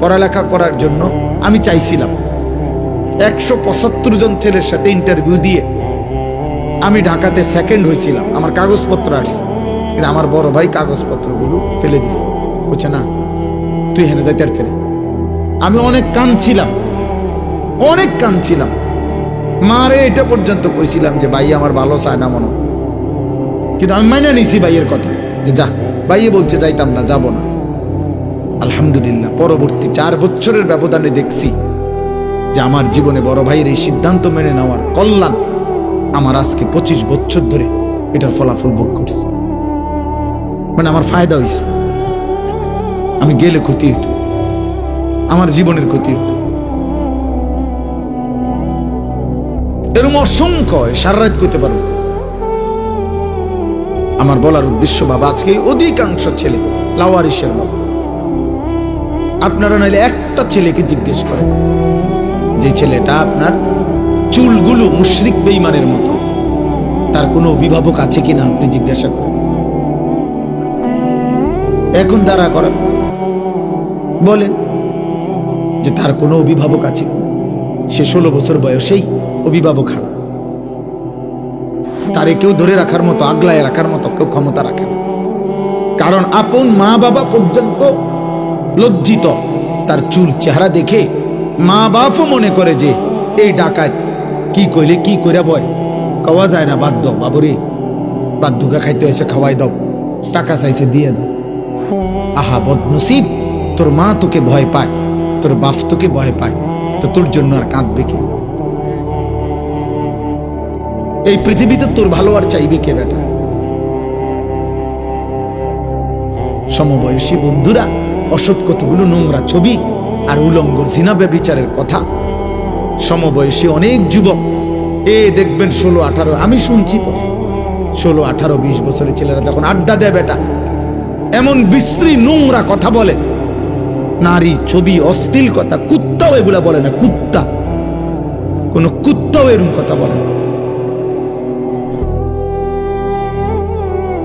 পড়ালেখা করার জন্য আমি চাইছিলাম। 175 জন ছেলের সাথে ইন্টারভিউ দিয়ে আমি ঢাকাতে সেকেন্ড হয়েছিলাম, আমার কাগজপত্র আসছে, কিন্তু আমার বড় ভাই কাগজপত্রগুলো ফেলে দিছে, বলছে না তুই হেনে যাইতে পারতে না। আমি অনেক কাঁদছিলাম, অনেক কাঁদছিলাম, মারে এটা পর্যন্ত কইছিলাম যে ভাই আমার ভালো চায় না মনে, কিন্তু আমি মাইনা নিছি ভাইয়ের কথা যে যা, ভাইয়ে বলছে যাইতাম না, যাব না। আলহামদুলিল্লাহ পরবর্তী 4 বছরের ব্যবধানে দেখছি যে আমার জীবনে বড় ভাইয়ের এই সিদ্ধান্ত মেনে নেওয়ার কল্যাণ আমার আজকে 25 বছর ধরে এটার ফলাফল ভোগ করছে। মানে আমার ফায়দা হয়েছে, আমি গেলে ক্ষতি হতো, আমার জীবনের ক্ষতি হতো। এরকম অসংখ্য, সারা রাত করতে পারবো। আমার বলার উদ্দেশ্য বাবা, আজকে অধিকাংশ ছেলে লাওয়ারিসের মতো। আপনারা নাইলে একটা ছেলেকে জিজ্ঞেস করেন, যে ছেলেটা আপনার চুলগুলো মুশরিক বেঈমানের মতো। তার কোনো অভিভাবক আছে কিনা আপনি জিজ্ঞাসা করেন। এখন তারা করেন, বলেন যে তার কোনো অভিভাবক আছে? সে 16 বছর বয়সেই অভিভাবক হারা। তারে কেউ ধরে রাখার মতো, আগলায় রাখার মতো কেউ ক্ষমতা রাখে না। কারণ আপন মা বাবা পর্যন্ত লজ্জিত তার চুল চেহারা দেখে। মা বাপও মনে করে যে এই ডাকাত কি কইলে কি কইরা বয়, খাওয়া যায় না, বাদ দাও বাবুরে, বাদ দুগা খাইতে হয়েছে, খাওয়াই দাও, টাকা চাইছে দিয়ে দাও। আহা বদনসিব, তোর মা তোকে ভয় পায়, তোর বাপ তোকে ভয় পায়, তো তোর জন্য আর কাঁদবে কে? এই পৃথিবীতে তোর ভালো আর চাইবে কে বেটা? সমবয়সী বন্ধুরা অসৎ কতগুলো নোংরা ছবি আর উলঙ্গ জিনা ব্যভিচারের কথা। সমবয়সী অনেক যুবক দেখবেন 16-18, আমি শুনছি তো 16-18-20 বছরের ছেলেরা যখন আড্ডা দেয় বেটা, এমন বিশ্রী নোংরা কথা বলে, নারী ছবি, অশ্লীল কথা। কুত্তাও এগুলা বলে না, কুত্তা, কোন কুত্তাও এরকম কথা বলে না।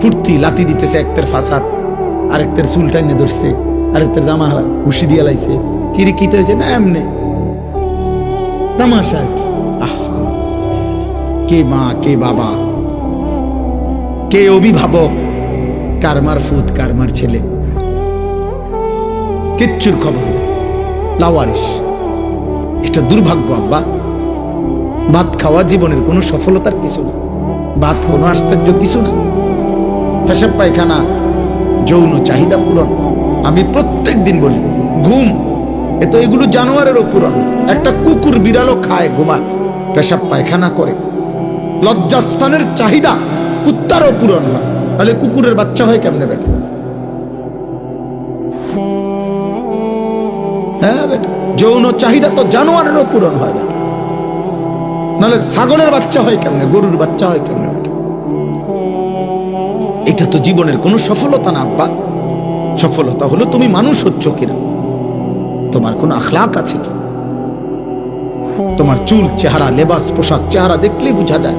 ফুর্তি লাতি দিতেছে, একটের ফাসাদ, আরেকটের চুল টাইনে ধরছে, আরেকটের জামা হুশি দিয়ে লাইছে, কিরে কিতে হয়েছে না এমনি তামাশা। কে মা, কে বাবা, কে অভিভাবক, কারমার ফুত, কারমার ছেলে, কিচ্ছুর খবর, লাওয়ারিস। এটা দুর্ভাগ্য আব্বা। ভাত খাওয়া জীবনের কোনো সফলতার কিছু না, ভাত কোনো আশ্চর্য কিছু না। পেশাব পায়খানা, যৌন চাহিদা পূরণ, আমি প্রত্যেক দিন বলি, ঘুম, এ তো এগুলো জানোয়ারেরও পূরণ। একটা কুকুর বিড়ালও খায়, ঘুমায়, পেশাব পায়খানা করে। লজ্জাস্থানের চাহিদা কুত্তারও পূরণ হয়, তাহলে কুকুরের বাচ্চা হয় কেমনে বেটা? হ্যাঁ বেটা, যৌন চাহিদা তো জানোয়ারেরও পূরণ হয় বেটা, নাহলে ছাগলের বাচ্চা হয় কেমনে, গরুর বাচ্চা হয় কেমনে বেটা? এটা তো জীবনের কোনো সফলতা না আব্বা। সফলতা হলো তুমি মানুষ হচ্ছ কিনা, তোমার কোন আখলাক আছে কি। তোমার চুল, চেহারা, লেবাস, পোশাক, চেহারা দেখলেই বোঝা যায়।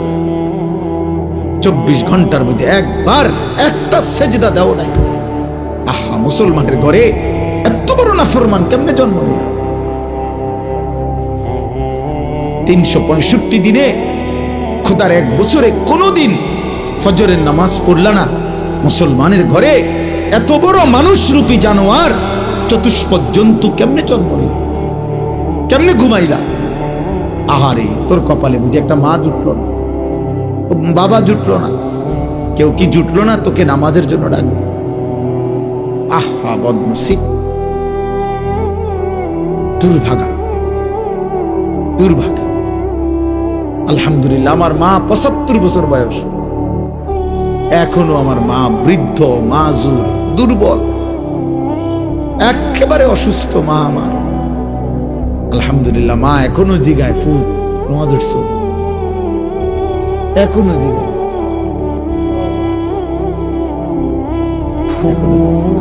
24 ঘন্টার মধ্যে একবার একটা সেজদা দাও নাই। আহা, মুসলমানের ঘরে এত বড় নাফরমান কেমনে জন্ম নিল? 365 দিনে খোদার এক বছরে কোনোদিন ফজরের নামাজ পড়লা না। মুসলমানের ঘরে এত বড় মানুষরূপী জানোয়ার, চতুষ্পদ জন্তু কেমনে জন্ম নিল? কেমনে ঘুমাইলা? আহারে, তোর কপালে বুঝি একটা মা জুটলো না, বাবা জুটলো না, কেউ কি জুটলো না তোকে নামাজের জন্য ডাকবে? আহা বদনসিব, দুর্ভাগা, দুর্ভাগা। আলহামদুলিল্লাহ, আমার মা 75 বছর বয়স, এখনো আমার মা বৃদ্ধ, মাজুর, দুর্বল, একেবারে অসুস্থ মা আমার। আলহামদুলিল্লাহ, মা এখনো জিগায়, ফুট নোয়া ধরছো, এখনো জিগায়,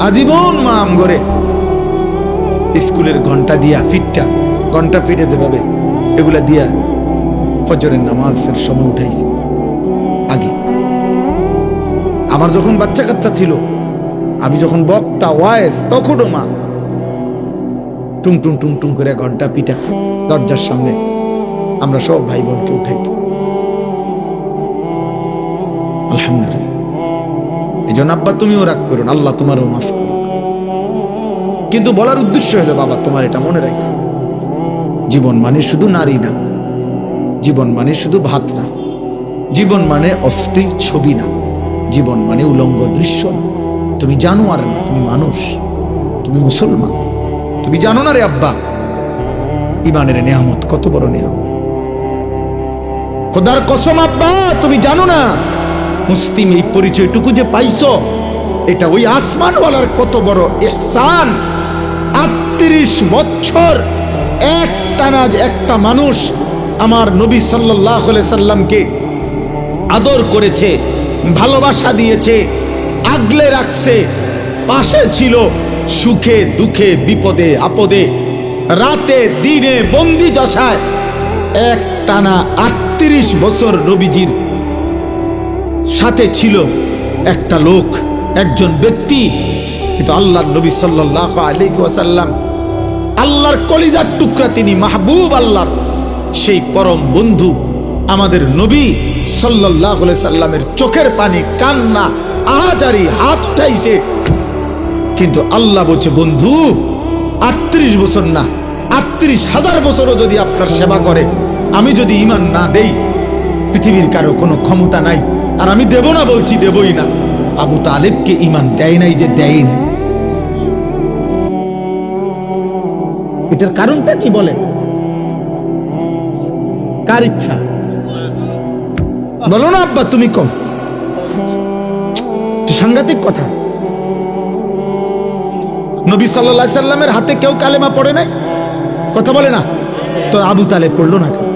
আজীবন মা আম করে স্কুলের ঘন্টা দিয়া, ফিটটা ঘন্টা ফিটে যেভাবে এগুলা দিয়া ফজরের নামাজের সময় উঠাইছে। আগে আমার যখন বাচ্চা কাচ্চা ছিল, আমি যখন বক্তা ওয়াইজ, তখনও মা টুং টুং টুং টুং করে ঘন্টা পিটা দরজার সামনে আমরা সব ভাই বোনকে উঠাইত। আলহামদুলিল্লাহ। এই জন্য আব্বা তুমিও রাগ করো না, আল্লাহ তোমারও মাফ করো। কিন্তু বলার উদ্দেশ্য হলো, বাবা তোমার এটা মনে রাখো, জীবন মানে শুধু নারী না, জীবন মানে শুধু ভাত না, জীবন মানে অস্থির ছবি না, জীবন মানে উলঙ্গ দৃশ্য না। তুমি জানো আর না, তুমি মানুষ, তুমি মুসলমান। তুমি জানো না রে আব্বা, ইমানের নেয়ামত কত বড় নেয়ামত। খোদার কসম আব্বা, তুমি জানো না মুসলিম এই পরিচয়টুকু যে পাইছো, এটা ওই আসমানওয়ালার কত বড় ইহসান। 38 বছর এক টানা একটা মানুষ আমার নবী সাল্লাল্লাহু আলাইহি সাল্লামকে আদর করেছে, ভালোবাসা দিয়েছে, আগলে রাখছে, পাশে ছিল সুখে দুঃখে, বিপদে আপদে, রাতে দিনে, বন্দি দশায় এক টানা ৩৮ বছর নবীজির সাথে ছিল একটা লোক, একজন ব্যক্তি। কিন্তু আল্লাহর নবী সাল্লাল্লাহু আলাইহি ওয়াসাল্লাম, আল্লাহর কলিজার টুকরা, তিনি মাহবুব আল্লাহর, সেই পরম বন্ধু আমাদের নবী সাল্লাল্লাহু আলাইহি সাল্লামের চোখের পানি, কান্না, আহাজারি, হাত উঠাইছে। কিন্তু আল্লাহ বলছে, বন্ধু ৩৮ বছর না, ৩৮,০০০ বছরও যদি আপনার সেবা করে, আমি যদি ঈমান না দেই, পৃথিবীর কারো কোনো ক্ষমতা নাই, আর আমি দেব না বলছি, দেবই না। আবু তালেবকে ঈমান দেয় নাই যে দেয় না, এটার কারণটা কি বলে? কার ইচ্ছা? বলো না আব্বা, তুমি কম। সাংঘাতিক কথা। নবী সাল্লাল্লাহু আলাইহি সাল্লামের হাতে কেউ কালেমা পড়ে নাই, কথা বলে না, তো আবু তালেব পড়লো না কেন?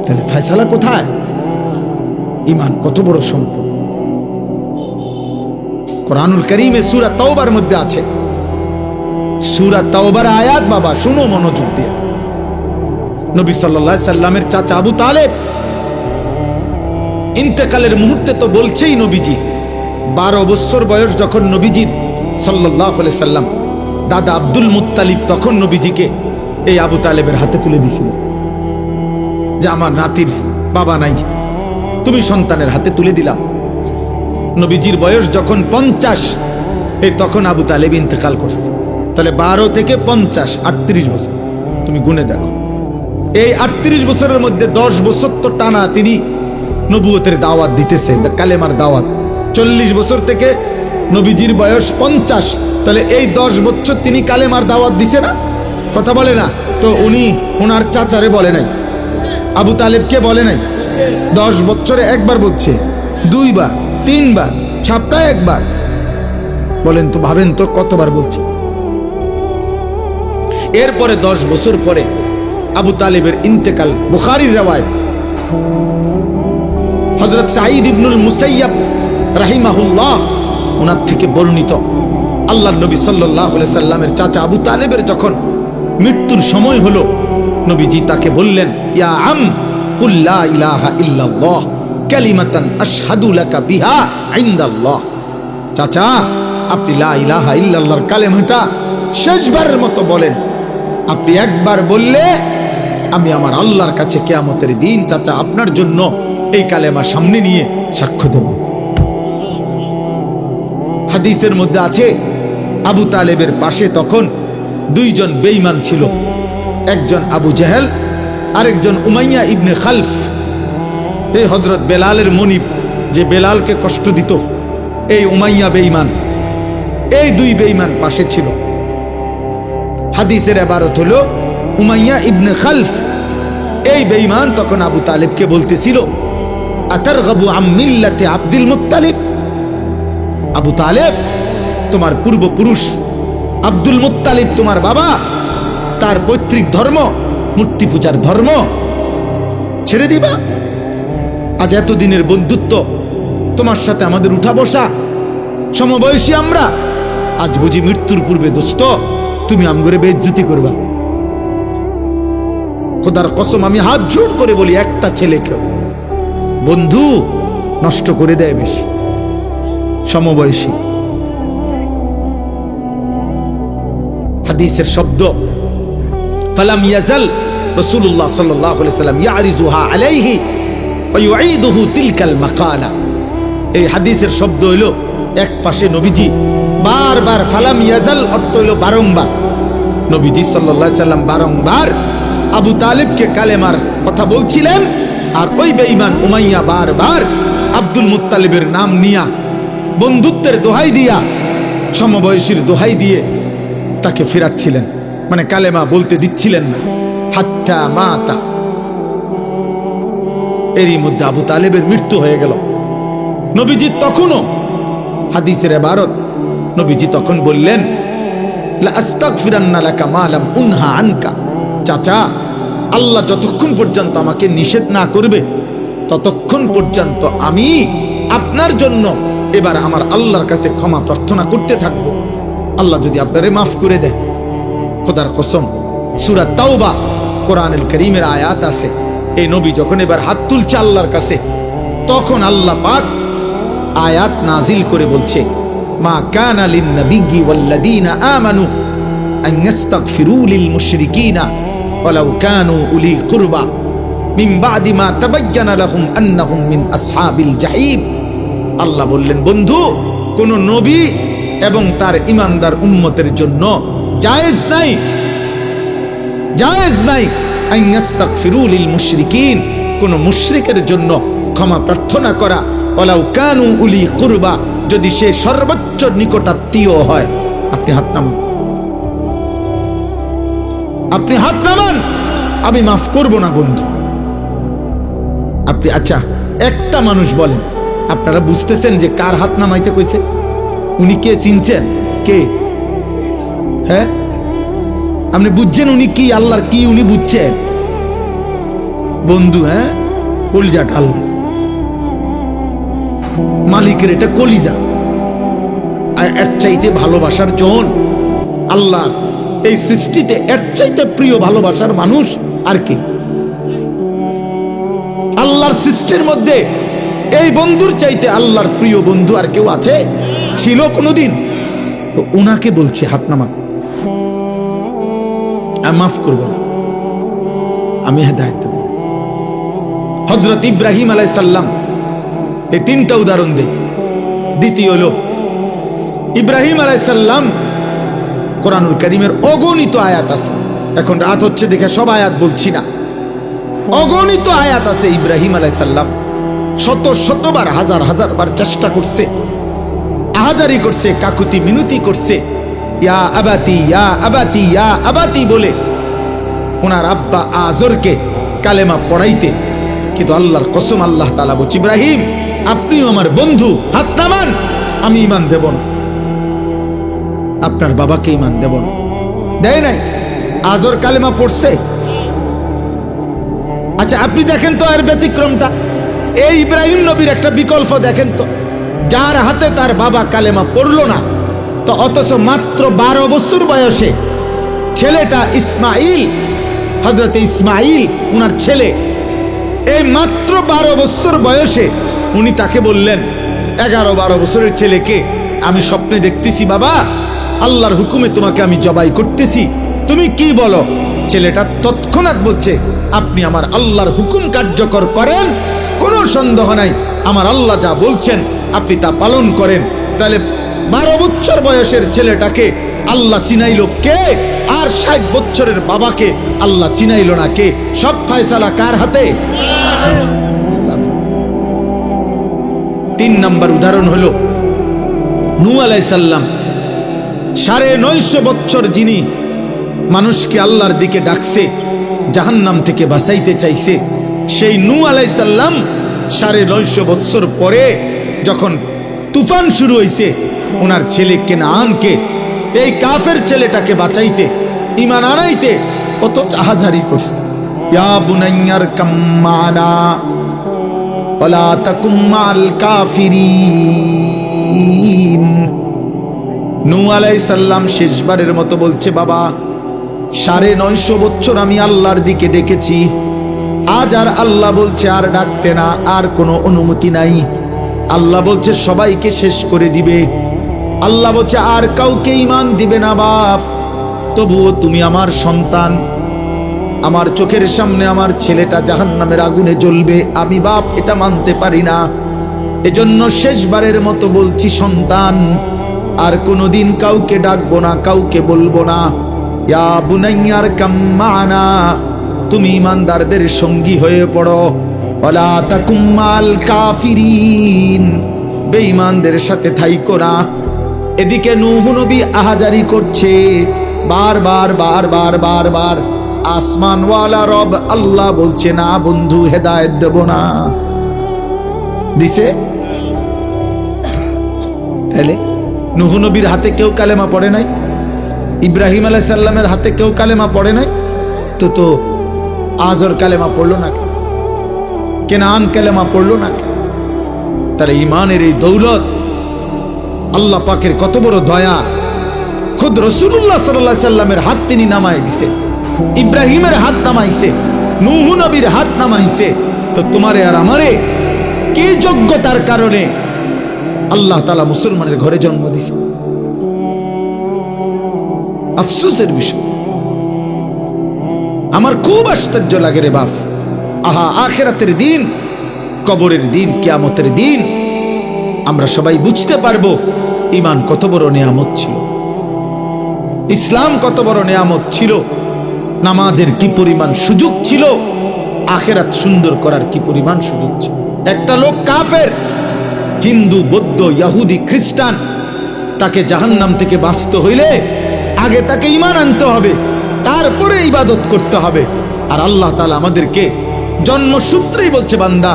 তাহলে ফয়সালা কোথায়? ঈমান কত বড় সম্পদ। কোরআনুল কারীমে সূরা তাওবার মধ্যে আছে, সূরা তাওবার আয়াত, বাবা শুনো মনোযোগ দিয়ে। নবী সাল্লাল্লাহু আলাইহি সাল্লামের চাচা আবু তালেব ইন্তেকালের মুহূর্তে তো বলছেই নবীজি 12 বছর বয়স যখন নবীজির সাল্লাল্লাহু আলাইহি সাল্লাম দাদা আব্দুল মুত্তালিব তখন নবীজিকে এই আবু তালেবের হাতে তুলে দিছিল যে আমার নাতির বাবা নাই, তুমি সন্তানের হাতে তুলে দিলাম। নবীজির বয়স যখন 50, এই তখন আবু তালেব ইন্তেকাল করছে। তাহলে 12 থেকে 50, 38 বছর, তুমি গুনে দেখো। এই 38 বছরের মধ্যে 10 বছর তো টানা তিনি নবুয়তের দাওয়াত দিতেছে, কালেমার দাওয়াত। 40 বছর থেকে নবীজির বয়স 50, তাহলে এই 10 বছর তিনি কালেমার দাওয়াত দিছে না, কথা বলে না? তো উনি ওনার চাচারে বলে নাই, আবু তালেবকে বলে নাই। 10 বছরে একবার বলছে, 2 বার, 3 বার, সপ্তাহে একবার। বলেন তো, ভাবেন তো কতবার বলছে। এরপরে 10 বছর পরে আবু তালেবের ইন্তেকাল। বুখারীর রওয়ায়াত, হযরত সাঈদ ইবনুল মুসাইয়াব রাহিমাহুল্লাহ ওনার থেকে বর্ণিত, আল্লাহর নবী সাল্লাল্লাহু আলাইহি সাল্লামের চাচা আবু তালেবের যখন মৃত্যুর সময় হলো, নবীজি তাকে বললেন, ইয়া আম কুল লা ইলাহা ইল্লাল্লাহ কালিমাতান আশহাদু লাকা বিহা ইনদাল্লাহ। চাচা, আপনি লা ইলাহা ইল্লাল্লাহর কালেমাটা শেষবারের মতো বলেন। আপনি একবার বললে আমি আমার আল্লাহর কাছে কিয়ামতের দিন, চাচা, আপনার জন্য এই কালেমা সামনে নিয়ে সাক্ষ্য দেব। হাদিসের মধ্যে আছে, আবু তালেবের পাশে তখন 2 জন বেঈমান ছিল, একজন আবু জেহেল, আরেকজন উমাইয়া ইবনে খালফ। এই হযরত বেলালের মনিব, যে বেলালকে কষ্ট দিত, এই উমাইয়া বেঈমান। এই 2 বেঈমান পাশে ছিল। হাদিসের ইবারত হলো উমাইয়া ইবনে খালফ, এই বেঈমান তখন আবু তালেবকে বলতেছিল, আতারগাবু আম মিল্লাতি আব্দুল মুত্তালিব। আবু তালেব, তোমার পূর্বপুরুষ আব্দুল মুত্তালিব, তোমার বাবা, তার পৈতৃক ধর্ম, মূর্তি পূজার ধর্ম ছেড়ে দিবা? আজ এতদিনের বন্ধুত্ব, তোমার সাথে আমাদের উঠা বসা, সমবয়সী আমরা, আজ বুঝি মৃত্যুর পূর্বে দোস্ত তুমি আমগরে বেইজ্জতি করবা? খোদার কসম, আমি হাত জোড় করে বলি, একটা ছেলেকেও বন্ধু নষ্ট করে দেয় বেশি, সমবয়সী। হাদিসের শব্দ, ফালাম ইয়াজাল রাসূলুল্লাহ সাল্লাল্লাহু আলাইহি সাল্লাম ইয়ারিজুহা আলাইহি ওয়া ইউঈদুহু তিলকাল মাকালা। এই হাদিসের শব্দ হইল, এক পাশে নবীজি বারবার, ফালাম ইয়াজাল অর্থ হইল বারংবার, নবীজি সাল্লাল্লাহু আলাইহি সাল্লাম বারংবার আবু তালেবকে কালেমার কথা বলছিলেন, আর ওই বেঈমান উমাইয়া বারবার আব্দুল মুত্তালিবের নাম নিয়া, বন্ধুত্বের দোহাই দিয়া, সমবয়সীর দোহাই দিয়ে তাকে ফিরাচ্ছিলেন, মানে কালেমা বলতে দিচ্ছিলেন না, হাত্তা মাতা। এরই মধ্যে আবু তালেবের মৃত্যু হয়ে গেল। নবীজি তখনও, হাদিসের ইবারত, নবীজি তখন বললেন, লা আস্তাগফিরান্না লাকা মা লাম উনহা আনকা। চাচা, আল্লাহ যতক্ষণ পর্যন্ত আমাকে নিষেধ না করবে, ততক্ষণ পর্যন্ত আমি আপনার জন্য এবার আমার আল্লাহর কাছে ক্ষমা প্রার্থনা করতে থাকবো। আল্লাহ যদি আপনারে মাফ করে দেয়, খোদার কসম সূরা তাওবা কোরআনুল কারীমের আয়াত আছে। এই নবী যখন এবার হাত তুলছে আল্লাহর কাছে, তখন আল্লাহ পাক আয়াত নাজিল করে বলছে, মা কানা লিন নাবিয়্যি ওয়াল্লাযীনা আমানু আন ইস্তাগফিরু লিল মুশরিকিনা ওয়ালাউ কানু উলি কুরবা মিন বাদি মা তাবায়্যানা লাহুম আন্নাহুম মিন আসহাবিল জাহিম। আল্লাহ বললেন, বন্ধু, কোন নবী এবং তার ঈমানদার উম্মতের জন্য জায়েজ নাই আন ইস্তাগফিরু লিল মুশরিকিন, কোন মুশরিকের জন্য ক্ষমা প্রার্থনা করা, ওয়ালাউ কানু উলি কুরবা, যদি সে সর্বোচ্চ নিকটাত্মীয় হয়। আপনি হাত নামান, আপনি হাত নামান, আমি মাফ করব না বন্ধু। আপনি আচ্ছা একটা মানুষ বলেন, আপনারা বুঝতেছেন যে কার হাত নামাইতে কইছে? উনি কে চিনছেন? কে? হ্যাঁ, আপনি বুঝছেন উনি কি? আল্লাহর কি উনি বুঝছেন বন্ধু? হ্যাঁ, কলিজাটা আল্লাহ মালিকের, এটা কলিজা। আর এর চাইতে ভালোবাসার জন আল্লাহর এই সৃষ্টিতে এর চাইতে প্রিয় ভালোবাসার মানুষ আর কি? আল্লাহর সৃষ্টির মধ্যে এই বন্ধুর চাইতে আল্লাহর প্রিয় বন্ধু আর কেউ আছে? ছিল কোনোদিন? তো উনাকে বলছে হাত নামান, মাফ করব, আমি হেদায়েত দেব। হযরত ইব্রাহিম আলাইহিস সালাম, এই তিনটা উদাহরণ দেই। দ্বিতীয় হলো ইব্রাহিম আলাইহিস সালাম, কোরআনুল কারীমের অগণিত আয়াত আছে। এখন রাত হচ্ছে দেখে সব আয়াত বলছি না, অগণিত আয়াত আছে। ইব্রাহিম আলাইহিস সালাম শতবার হাজার বার চেষ্টা করছে, আহাজারি করছে, কাকুতি মিনতি করছে, ইয়া আবাতি ইয়া আবাতি ইয়া আবাতি বলে ওনার আব্বা আজরকে কালেমা পড়াইতে। কিন্তু আল্লাহর কসম, আল্লাহ তাআলা বলছে, ইব্রাহিম আপনিও আমার বন্ধু, হাত নামান, আমি ঈমান দেব না, আপনার বাবাকে ঈমান দেব না। দেয় নাই? আজর কালেমা পড়ছে। আচ্ছা আপনি দেখেন তো এর ব্যতিক্রমটা। এই ইব্রাহিম নবীর একটা বিকল্প দেখেন তো, যার হাতে তার বাবা কালেমা পড়লো না, তো অথচ মাত্র 12 বছর বয়সে ছেলেটা ইসমাইল, হযরত ইসমাইল উনার ছেলে, এই মাত্র 12 বছর বয়সে উনি তাকে বললেন, 11-12 বছরের ছেলেকে, আমি স্বপ্নে দেখতেছি বাবা, আল্লাহর হুকুমে তোমাকে আমি জবাই করতেছি, তুমি কি বলো? ছেলেটা তৎক্ষণাৎ বলছে, আপনি আমার আল্লাহর হুকুম কার্যকর করেন, কোনো সন্দেহ নাই, আমার আল্লাহ যা বলছেন আপনি তা পালন করেন। তাহলে 12 বছর বয়সের ছেলেটাকে আল্লাহ চিনাইলো কে? আর 60 বছরের বাবাকে আল্লাহ চিনাইলো না কে? সব ফয়সালা কার হাতে? 3 নম্বর উদাহরণ হলো নূহ আলাইহিস সালাম। 950 বছর যিনি মানুষকে আল্লাহর দিকে ডাকছে, জাহান্নাম থেকে বাঁচাইতে চাইছে, সেই নূহ আলাইহিস সালাম 950 বছর পরে যখন তুফান শুরু হইছে, ওনার ছেলে কেনানকে, এই কাফের ছেলেটাকে বাঁচাইতে, ঈমান আনাইতে কত আহাজারি করছে। ইয়া বুনাইয়ার কাম্মানা ওয়ালা তাকুম মাল কাফিরিন। নূহ আলাইহিস সালাম শেষবারের মতো বলছে, বাবা 950 বছর আমি আল্লাহর দিকে ডেকেছি, আজ আর আল্লাহ বলছে আর ডাকতে না, আর কোনো অনুমতি নাই। আল্লাহ বলছে সবাইকে শেষ করে দিবে, আল্লাহ বলছে আর কাউকে ঈমান দিবে না বাপ। তবুও তুমি আমার সন্তান, আমার চোখের সামনে আমার ছেলেটা জাহান্নামের আগুনে জ্বলবে, আমি বাপ এটা মানতে পারি না। এজন্য শেষবারের মতো বলছি, সন্তান, আর কোনোদিন কাউকে ডাকবো না, কাউকে বলবো না। ইয়া বুনাইয়ার কাম্মানা, তুমি ঈমানদারদের সঙ্গী হয়ে পড়ো, ওয়ালা তাকুম মাল কাফিরিন, বেঈমানদের সাথে থাইকো না। এদিকে নূহ নবী আহাজারি করছে, বারবার আসমানওয়ালা রব আল্লাহ বলছে, না বন্ধু, হেদায়েত দেব না। দিছে? তাহলে নূহ নবীর হাতে কেউ কালেমা পড়ে নাই, ইব্রাহিম আলাইহিস সালামের হাতে কেউ কালেমা পড়ে নাই, তো আজর কালেমা পড়লো না কেন? কেনান কালেমা পড়লো না কেন? তাহলে ঈমানের এই দৌলত, আল্লাহ পাকের কত বড় দয়া, খুদ রাসূলুল্লাহ সাল্লাল্লাহু আলাইহি সাল্লামের হাত তিনি নামায় দিছে। ইব্রাহিমের হাত নামাইছে, নূহ নবীর হাত নামাইছে, তো তোমারে আর আমারে কি যোগ্যতার কারণে আল্লাহ তাআলা মুসলমানের ঘরে জন্ম দিছে? আফসোসের বিষয়। আমার খুব আশ্চর্য লাগে রে বাপ। আহা, আখিরাতের দিন, কবরের দিন, কিয়ামতের দিন আমরা সবাই বুঝতে পারবো ঈমান কত বড় নিয়ামত ছিল, ইসলাম কত বড় নিয়ামত ছিল, নামাজের কি পরিমাণ সুযোগ ছিল, আখিরাত সুন্দর করার কি পরিমাণ সুযোগ ছিল। একটা লোক কাফের, হিন্দু, বৌদ্ধ, ইহুদি, খ্রিস্টান, তাকে জাহান্নাম থেকে বাঁচতে হইলে আগে তাকে ঈমান আনতে হবে, তারপরে ইবাদত করতে হবে। আর আল্লাহ তাআলা আমাদেরকে জন্মসূত্রেই বলছে, বান্দা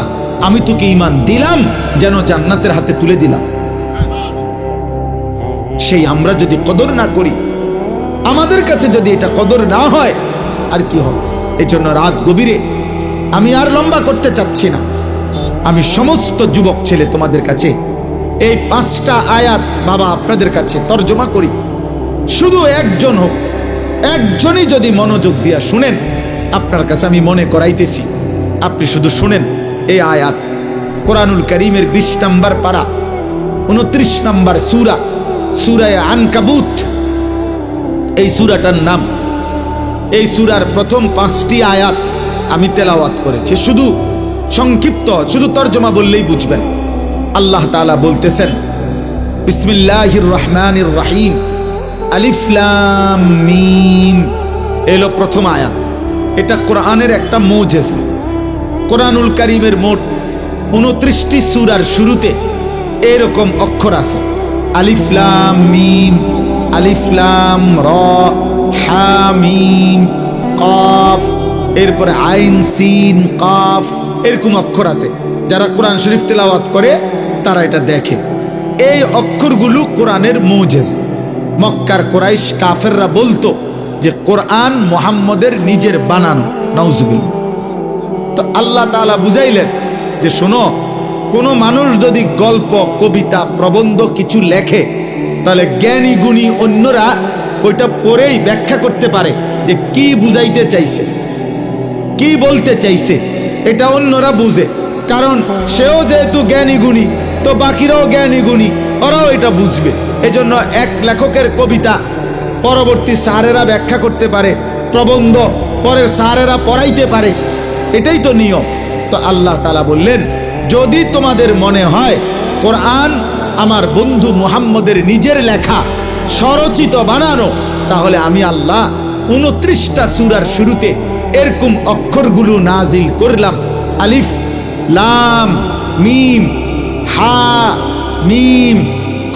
আমি তোকে ঈমান দিলাম যেন জান্নাতের হাতে তুলে দিলাম। সেই আমরা যদি কদর না করি, আমাদের কাছে যদি এটা কদর না হয়, আর কি হবে? এই জন্য রাত গভীরে আমি আর লম্বা করতে চাচ্ছি না, আমি সমস্ত যুবক ছেলে তোমাদের কাছে এই 5টা আয়াত বাবা আপনাদের কাছে তর্জমা করি। শুধু একজন হোক, একজনই যদি মনোযোগ দিয়া শুনেন, আপনার কাছে আমি মনে করাইতেছি, আপনি শুধু শুনেন এই আয়াত। কোরআনুল কারীমের 20 নম্বর পারা, 29 নম্বর সূরা, সূরা আনকাবুত। এই সূরাটার নাম, এই সূরার প্রথম 5টি আয়াত আমি তেলাওয়াত করেছি, শুধু সংক্ষিপ্ত, শুধু তর্জমা বললেই বুঝবেন। আল্লাহ তাআলা বলতেছেন, বিসমিল্লাহির রহমানির রহিম, আলিফ লাম মিম। এলো প্রথম আয়াত। এটা কোরআনের একটা মুজিজা। কোরআনুল কারীমের মোট 29টি সূরার শুরুতে এরকম অক্ষর আছে, আলিফ লাম মিম, আলিফ লাম র, হা মিম কফ, এরপরে আইন সিন কাফ, এরকম অক্ষর আছে। যারা কোরআন শরীফ তেলাওয়াত করে তারা এটা দেখে। এই অক্ষরগুলো কোরআনের মুজিজা। মক্কার কুরাইশ কাফেররা বলতো যে কোরআন মুহাম্মদের নিজের বানানো, নাউজুবিল্লাহ। তো আল্লাহ তাআলা বুঝাইলেন যে শোনো, কোনো মানুষ যদি গল্প, কবিতা, প্রবন্ধ কিছু লেখে, তাহলে জ্ঞানী গুণী অন্যরা ওইটা পড়েই ব্যাখ্যা করতে পারে যে কি বুঝাইতে চাইছে, কি বলতে চাইছে, এটা অন্যরা বুঝে। কারণ সেও যেহেতু জ্ঞানী গুণী, তো বাকিরাও জ্ঞানী গুণী, ওরাও এটা বুঝবে। এজন্য এক লেখকের কবিতা পরবর্তী স্যারেরা ব্যাখ্যা করতে পারে, প্রবন্ধ পরের স্যারেরা পড়াইতে পারে, এটাই তো নিয়ম। তো আল্লাহ তাআলা বললেন, যদি তোমাদের মনে হয় কোরআন আমার বন্ধু মুহাম্মদের নিজের লেখা, স্বরচিত, বানানো, তাহলে আমি আল্লাহ 29টা সূরার শুরুতে এরকম অক্ষরগুলো নাজিল করলাম, আলিফ লাম মিম, হা মিম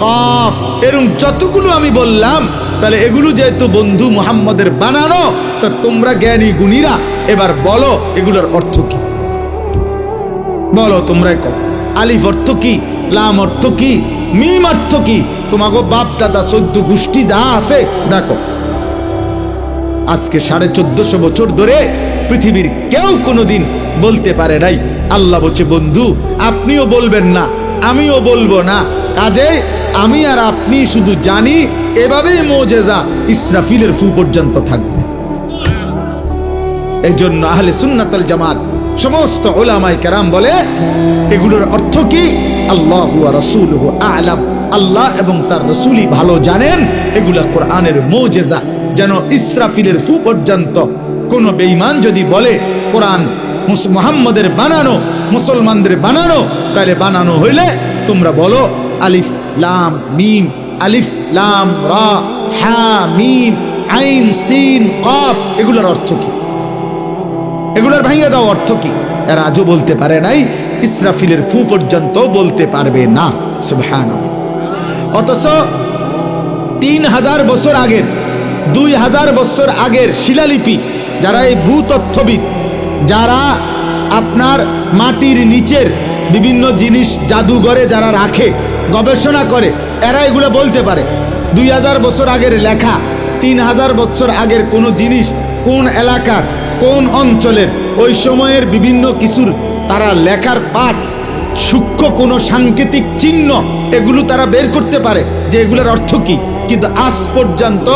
কফ, এরকম যতগুলো আমি বললাম, তাহলে এগুলো যেহেতু বন্ধু মুহাম্মদের বানানো, তা তোমরা জ্ঞানী গুণীরা এবার বলো এগুলোর অর্থ কি? বলো, তোমরা কও, আলিফ অর্থ কি, লাম অর্থ কি, মিম অর্থ কি? তোমাকে বাপ দাদা 14 গোষ্ঠী যা আছে দেখো। আজকে 1450 বছর ধরে পৃথিবীর কেউ কোনোদিন বলতে পারে নাই। আল্লাহ বলছে, বন্ধু আপনিও বলবেন না, আমিও বলবো না, কাজে আমি আর আপনি শুধু জানি, এভাবেই মুজিজা ইসরাফিলের ফু পর্যন্ত থাকবে। এই জন্য আহলে সুন্নাত ওয়াল জামাত সমস্ত উলামায়ে কেরাম বলে এগুলোর অর্থ কি? আল্লাহু ওয়া রাসূলুহু আ'লাম, আল্লাহ এবং তার রাসূলই ভালো জানেন। এগুলা কোরআনের মুজিজা। যেন ইসরাফিলের ফু পর্যন্ত কোন বেঈমান যদি বলে কোরআন মুহাম্মদের বানানো, মুসলমানদের বানানো, তাহলে বানানো হইলে তোমরা বলো আলিফ লাম মিম, আলিফ লাম রা, হা মিম, আইন সিন কফ, এগুলোর অর্থ কি? এগুলোর ভাঙিয়ে দাও অর্থ কি? এরা আজও বলতে পারে নাই, ইসরাফিলের ফু পর্যন্ত বলতে পারবে না। সুবহানাল্লাহ। অথচ 3000 বছর আগের, 2000 বছর আগের শিলালিপি, যারা এই ভূতত্ত্ববিদ, যারা আপনার মাটির নিচের বিভিন্ন জিনিস জাদুঘরে যারা রাখে, গবেষণা করে, এরা এগুলো বলতে পারে। 2000 বছর আগের লেখা, 3000 বছর আগের কোনো জিনিস কোন এলাকার, কোন অঞ্চলের, ওই সময়ের বিভিন্ন কিছুর তারা লেখার পাঠ, সূক্ষ্ম কোনো সাংকেতিক চিহ্ন, এগুলো তারা বের করতে পারে যে এগুলোর অর্থ কি। কিন্তু আজ পর্যন্ত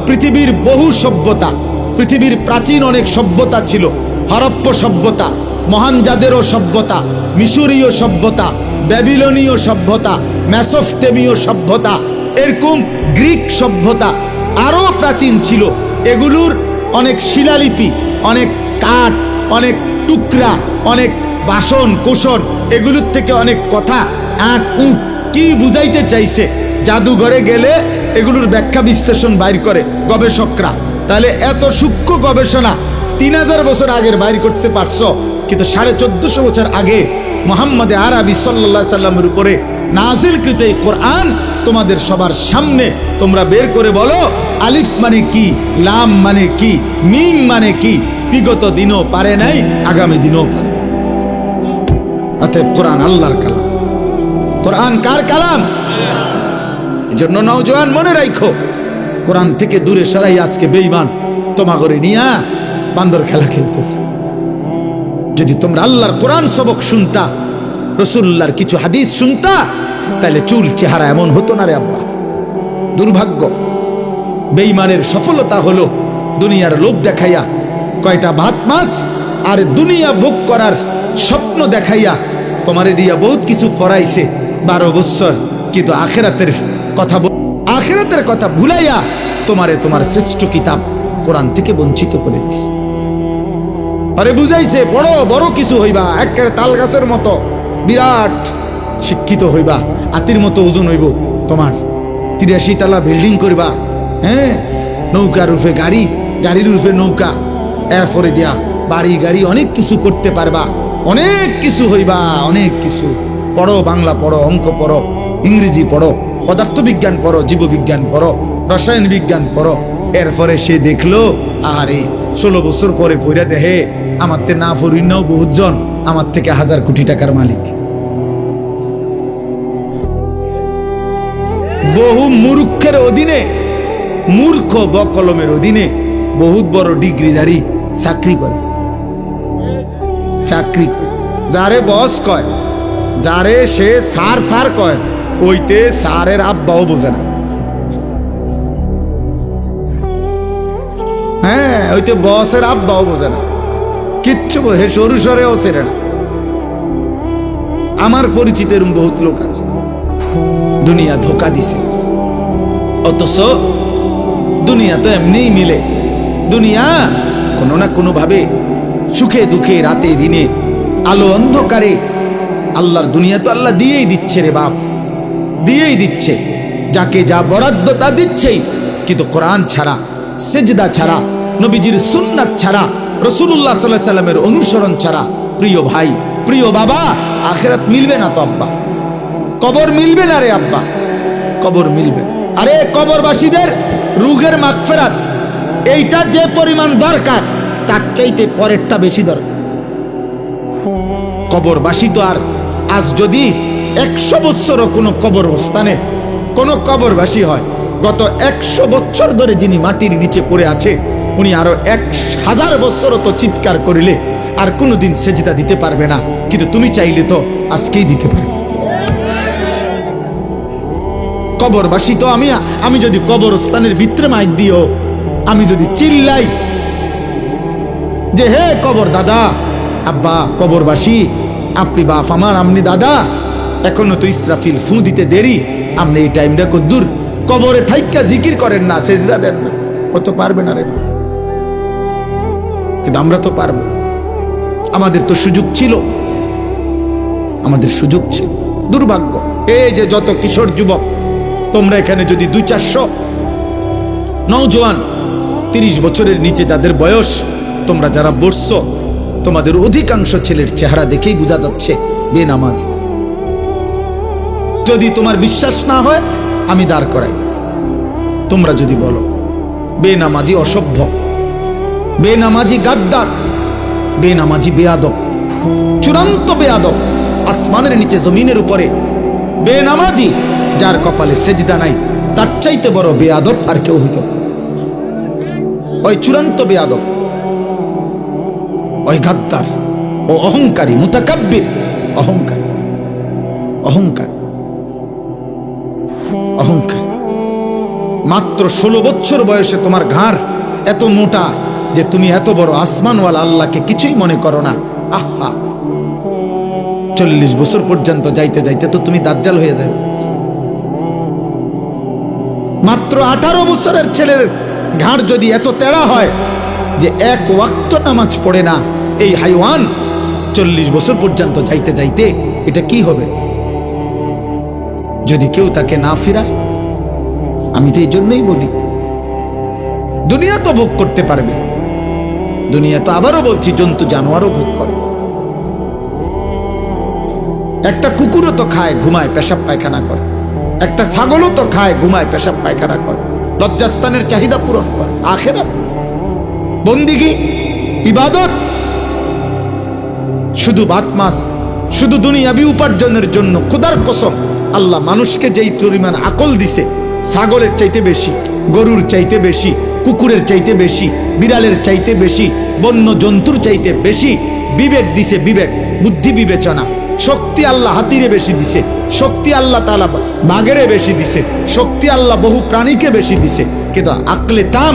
পৃথিবীর বহু সভ্যতা, পৃথিবীর প্রাচীন অনেক সভ্যতা ছিল। হরপ্পা সভ্যতা, মহানজাদেরও সভ্যতা, মিশরীয় সভ্যতা, ব্যাবিলনীয় সভ্যতা, মেসোপটেমীয় সভ্যতা, এরকম গ্রিক সভ্যতা আরও প্রাচীন ছিল। এগুলোর অনেক শিলালিপি, অনেক কাঠ, অনেক টুকরা, অনেক বাসন কোষণ, এগুলোর থেকে অনেক কথা কি বুঝাইতে চাইছে জাদুঘরে গেলে এগুলোর ব্যাখ্যা বিশ্লেষণ বাইর করে গবেষকরা। তাহলে এত সূক্ষ্ম গবেষণা 3000 বছর আগের বাইর করতে পারছো, কিন্তু 1450 বছর আগে মুহাম্মদ আরবি সাল্লাল্লাহু আলাইহি সাল্লামের উপরে নাজিলকৃত এই কোরআন তোমাদের সবার সামনে তোমরা বের করে বলো আলিফ মানে কি, লাম মানে কি, মিম মানে কি। বিগত দিনও পারে নাই, আগামী দিনও পারবে না। অতএব কোরআন আল্লাহর কালাম। কোরআন কার কালাম? এজন্য নওজোয়ান মনে রাখো, কোরআন থেকে দূরে সরাই আজকে বেঈমান তোমাগরে নিয়া বান্দর খেলা খেলতেছে। যদি তোমরা আল্লাহর কোরআন সবক শুনতা, রাসূলুল্লাহর কিছু হাদিস শুনতা, তাহলে চুল চেহারা এমন হতো না রে আব্বা। দুর্ভাগ্য, বেঈমানের সফলতা হলো দুনিয়ার লোভ দেখাইয়া কয়টা ভাত মাছ আর দুনিয়া ভোগ করার স্বপ্ন দেখাইয়া তোমারে দিয়া বহুত কিছু ফরাইছে 12 বছর, কিন্তু আখিরাতের কথা ভুলাইয়া তোমারে তোমার শ্রেষ্ঠ কিতাব কোরআন থেকে বঞ্চিত করে দিস। আরে বুঝাইছে বড় বড় কিছু হইবা, একেবারে তাল গাছের মতো বিরাট শিক্ষিত হইবা, আতির মতো ওজন হইব তোমার, 83 তলা বিল্ডিং করবা, হ্যাঁ, নৌকার রূপে গাড়ি, গাড়ির রূপে নৌকা, এরপরে দিয়া বাড়ি গাড়ি অনেক কিছু করতে পারবা, অনেক কিছু হইবা, অনেক কিছু। পড়ো, বাংলা পড়ো, অঙ্ক পড়ো, ইংরেজি পড়ো, পদার্থবিজ্ঞান পড়ো, জীববিজ্ঞান পড়ো, রসায়ন বিজ্ঞান পড়ো। এরপরে সে দেখলো আরে 16 বছর পরে পইরা দেহে আমার তে না ফরিনাও বহুজন আমার থেকে 1000 কোটি টাকার মালিক। বহু মূর্খের অধীনে, মূর্খ বকলমের অধীনে বহুত বড় ডিগ্রিধারী চাকরি করে, চাকরি করে। যারে বস কয়, যারে সে স্যার স্যার কয়, ওইতে স্যারের আব্বাও বোঝে না। হ্যাঁ, ওইতে বসের আব্বাও বোঝে না, কিচ্ছু হে সরু সরেও ছেড়ে না। আমার পরিচিত এরকম বহুত লোক আছে। দুনিয়া ধোকা দিছে, অথচ দুনিয়া তো এমনিই মিলে। দুনিয়া কোনো না কোনো ভাবে সুখে দুঃখে, রাতে দিনে, আলো অন্ধকারে, আল্লাহর দুনিয়া তো আল্লাহ দিয়েই দিচ্ছে রে বাপ, দিয়েই দিচ্ছে। যাকে যা বরাদ্দ তা দিচ্ছেই, কিন্তু কোরআন ছাড়া, সেজদা ছাড়া, নবীজির সুন্নাত ছাড়া, রাসূলুল্লাহ সাল্লাল্লাহু আলাইহি সাল্লামের অনুসরণ ছাড়া, প্রিয় ভাই, প্রিয় বাবা, আখিরাত মিলবে না তো আব্বা, কবর মিলবে না রে আব্বা, কবর মিলবে। আরে কবরবাসীদের রুহের মাগফিরাত এইটা যে পরিমাণ দরকার, তার চাইতে পরেরটা বেশি দরকার। কবরবাসী তো আর আজ যদি 100 বছরও কোনো কবরস্থানে কোনো কবরবাসী হয়, গত 100 বছর ধরে যিনি মাটির নিচে পড়ে আছে, উনি আরো 1000 বছরও তো চিৎকার করিলে আর কোনোদিন সেজদা দিতে পারবে না, কিন্তু তুমি চাইলে তো আজকেই দিতে পারবে। কবরবাসী তো আমি যদি কবরস্থানের ভিতরে মাইক দিও, আমি যদি চিল্লাই যে হে কবর দাদা, আব্বা কবরবাসী, আপনি বাপ আমার, আমনি দাদা, এখনো তো ইসরাফিল ফু দিতে দেরি, আপনি এই টাইমটা কদ্দুর কবরে থাইক্কা জিকির করেন না, সেজদা দেন না, ও তো পারবে না রে। কিন্তু আমরা তো পারবো, আমাদের তো সুযোগ ছিল, আমাদের সুযোগ ছিল। দুর্ভাগ্য, এই যে যত কিশোর যুবক তোমরা এখানে যদি 200-400 নওজোয়ান 30 বছরের নিচে যাদের বয়স, তোমরা যারা বসছো, তোমাদের অধিকাংশ ছেলের চেহারা দেখেই বোঝা যাচ্ছে বেনামাজি। যদি তোমার বিশ্বাস না হয় আমি দাঁড় করাই, তোমরা যদি বলো বেনামাজি অসভ্য, বেনামাজি গাদ্দার, বেনামাজি বেয়াদব, চূড়ান্ত বেয়াদব, আসমানের নিচে জমিনের উপরে বেনামাজি, যার কপালে সেজদা নাই, তার চাইতে বড় বেয়াদব আর কেউ হইতে পারে। ওই চূড়ান্ত বেয়াদব, ওই গাদ্দার, ও অহংকারী, মুতাকাব্বির, অহংকার, অহংকার, অহংকার। মাত্র 16 বছর বয়সে তোমার ঘাড় এত মোটা, যে তুমি এত বড় আসমানওয়ালা আল্লাহকে কিছুই মনে করো না। আহা, 40 বছর পর্যন্ত যাইতে যাইতে তো তুমি দাজ্জাল হয়ে যাবে। মাত্র 18 বছরের ছেলের ঘাড় যদি এত তেড়া হয় যে এক ওয়াক্ত নামাজ পড়ে না, এই হাইওয়ান 40 বছর পর্যন্ত যাইতে যাইতে এটা কি হবে যদি কেউ তাকে না ফিরায়? আমি তো এই জন্যই বলি, দুনিয়া তো ভোগ করতে পারবে, দুনিয়া তো আবারও বলছি জন্তু জানোয়ারও ভোগ করে। একটা কুকুরও তো খায়, ঘুমায়, পেশাব পায়খানা করে। একটা ছাগলও তো খায়, ঘুমায়, পেশাব পায়খানা করে, লজ্জাস্থানের চাহিদা পূরণ করে। আখিরাত, বন্দিগি, ইবাদত শুধু ভাত মাছ, শুধু দুনিয়াবি উপার্জনের জন্য। খোদার কসম, আল্লাহ মানুষকে যেই পরিমাণ আকল দিছে, ছাগলের চাইতে বেশি, গরুর চাইতে বেশি, কুকুরের চাইতে বেশি, বিড়ালের চাইতে বেশি, বন্য জন্তুর চাইতে বেশি বিবেক দিছে। বিবেক, বুদ্ধি, বিবেচনা, শক্তি আল্লাহ হাতিরে বেশি দিছে, শক্তি আল্লাহ তাআলা বাঘেরে বেশি দিছে, শক্তি আল্লাহ বহু প্রাণীকে বেশি দিছে। কিন্তু আকলে তাম,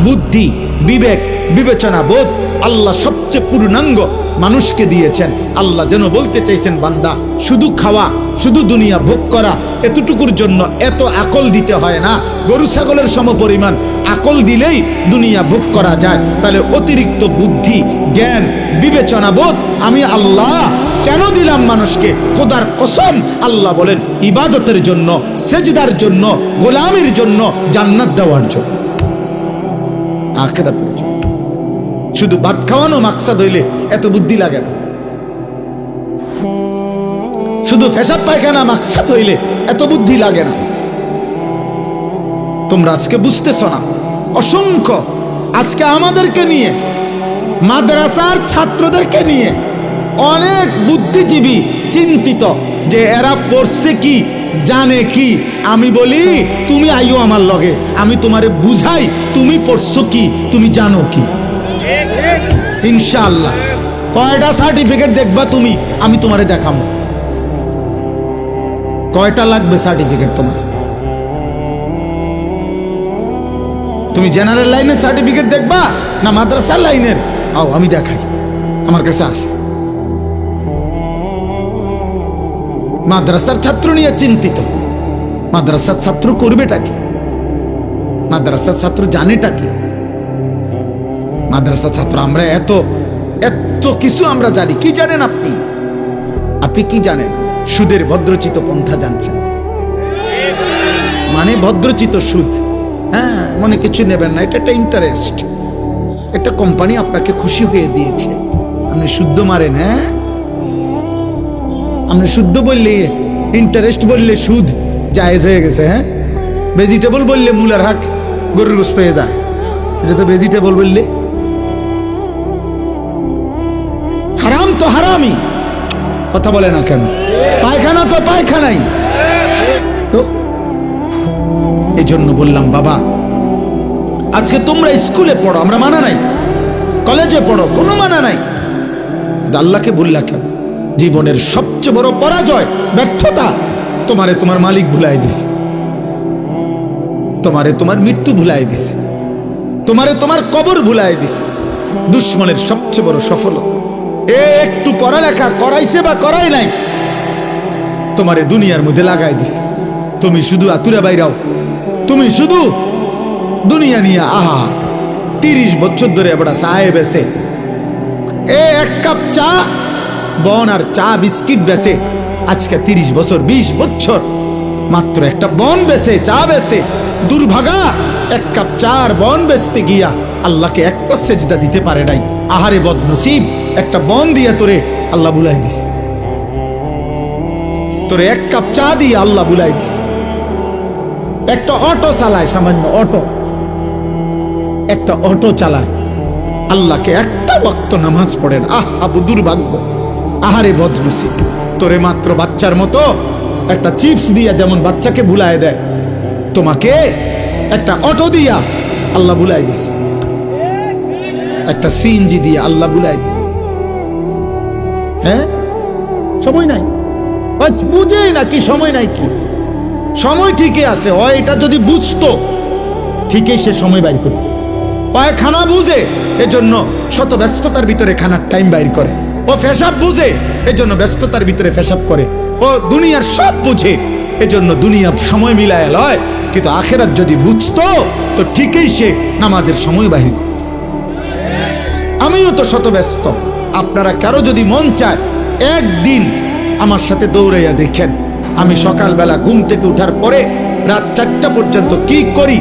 বুদ্ধি, বিবেক, বিবেচনা বোধ আল্লাহ সবচেয়ে পূর্ণাঙ্গ মানুষকে দিয়েছেন। আল্লাহ যেন বলতে চাইছেন, বান্দা শুধু খাওয়া, শুধু দুনিয়া ভোগ করা, এতটুকুর জন্য এত আকল দিতে হয় না। গরু ছাগলের সমপরিমাণ আকল দিলেই দুনিয়া ভোগ করা যায়। তাহলে অতিরিক্ত বুদ্ধি, জ্ঞান, বিবেচনা বোধ আমি আল্লাহ কেন দিলাম মানুষকে? খোদার কসম, আল্লাহ বলেন ইবাদতের জন্য, সেজদার জন্য, গোলামির জন্য, জান্নাত দেওয়ার জন্য, আখিরাতের জন্য। শুধু ভাত খাওয়ানো মাকসাদ হইলে এত বুদ্ধি লাগে না। শুধু পেশাব পায়খানা মাকসাদ হইলে এত বুদ্ধি লাগে না। তোমরা আজকে বুঝতেছ না, অসংখ্য আজকে আমাদেরকে নিয়ে, মাদ্রাসার ছাত্রদেরকে নিয়ে অনেক বুদ্ধিজীবী চিন্তিত যে এরা পড়ছে কি, জানে কি। আমি বলি তুমি আইও আমার লগে, আমি তোমারে বুঝাই তুমি পড়ছো কি, তুমি জানো কি। ইনশাআল্লাহ কয়টা সার্টিফিকেট দেখবা তুমি, আমি তোমারে দেখাবো। কয়টা লাগবে সার্টিফিকেট তোমার? তুমি জেনারেল লাইনের সার্টিফিকেট দেখবা না মাদ্রাসার লাইনের? আও আমি দেখাই, আমার কাছে আছে। মাদ্রাসার ছাত্র নিয়ে চিন্তিত। মাদ্রাসার ছাত্র করবেটা কি? মাদ্রাসার ছাত্র জানেটা কি? মাদ্রাসা ছাত্র আমরা এত এত কিছু আমরা জানি। কি জানেন আপনি? আপনি কি জানেন? সুদের ভদ্রচিত পন্থা জানছেন? মানে ভদ্রচিত সুদ। হ্যাঁ, মনে কিছু নেবেন না, এটা একটা ইন্টারেস্ট। একটা কোম্পানি আপনাকে খুশি হয়ে দিয়েছে, আপনি শুদ্ধ মারেন। হ্যাঁ, আপনি শুদ্ধ বললে, ইন্টারেস্ট বললে সুদ জায়েজ হয়ে গেছে। হ্যাঁ, ভেজিটেবল বললে মূলার হাক গরুর গোশত হয়ে যায়। এটা তো ভেজিটেবল বললে হারাম তো হারামই। কথা বলে না কেন? পায়খানা তো পায়খানাই। তো এই জন্য বললাম, বাবা আজকে তোমরা স্কুলে পড়ো, আমরা মানা নাই, কলেজে পড়ো, কোনো মানা নাই, আল্লাহকে ভুললা কেন? জীবনের সবচেয়ে বড় পরাজয়, ব্যর্থতা, তোমারে তোমার মালিক ভুলাই দিছে, তোমারে তোমার মৃত্যু ভুলাই দিছে, তোমারে তোমার কবর ভুলাই দিছে। দুশ্মনের সবচেয়ে বড় সফলতা। একটু পড়ালেখা করাইছে বা করাই নাই, তোমারে দুনিয়ার মধ্যে লাগাই দিছে। তুমি শুধু আতুরা বাইরাও, তুমি শুধু দুনিয়া নিয়ে আহা। 30 বছর ধরে এবার চায়ে বেচে, এক কাপ চা বন আর চা বিস্কিট বেচে। আজকে 30 বছর 20 বছর মাত্র একটা বন বেচে, চা বেচে। দুর্ভাগা, এক কাপ চা আর বন বেচতে গিয়া আল্লাহকে একটা সেজদা দিতে পারে নাই। আহারে বদনসিব, একটা বন দিয়া তোরে আল্লাহ বুলাই দিস। তোরে এক কাপ চা দিয়ে আল্লাহ বুলাই দিস। একটা অটো চালায়, সামান্য অটো, একটা অটো চালায়, আল্লাহকে একটা ওয়াক্ত নামাজ পড়েন। আবু দুর্ভাগ্য, আহারে বদনসিব। তোরে মাত্র বাচ্চার মতো একটা চিপস দিয়া যেমন বাচ্চাকে ভুলায় দেয়, তোমাকে একটা অটো দিয়া আল্লাহ ভুলাই দিস, একটা সিএনজি দিয়ে আল্লাহ ভুলাই দিস। হ্যাঁ, সময় নাই, বুঝেই না কি সময় নাই। কি সময় ঠিকই আছে, হয় এটা যদি বুঝতো ঠিকই সে সময় বাইর করত। পায়খানা বুঝে, এজন্য শত ব্যস্ততার ভিতরে খানার টাইম বাইর করে। ও পেশাব বুঝে, এজন্য ব্যস্ততার ভিতরে পেশাব করে। ও দুনিয়ার সব বুঝে, এজন্য দুনিয়া সময় মিলায় লয়। কিন্তু আখেরাত যদি বুঝতো তো ঠিকই সে নামাজের সময় বাহির করত। আমিও তো শত ব্যস্ত। আপনারা কারো যদি মন চায় একদিন আমার সাথে দৌড়াইয়া দেখেন, আমি সকালবেলা ঘুম থেকে উঠার পরে রাত 4টা পর্যন্ত কি করি,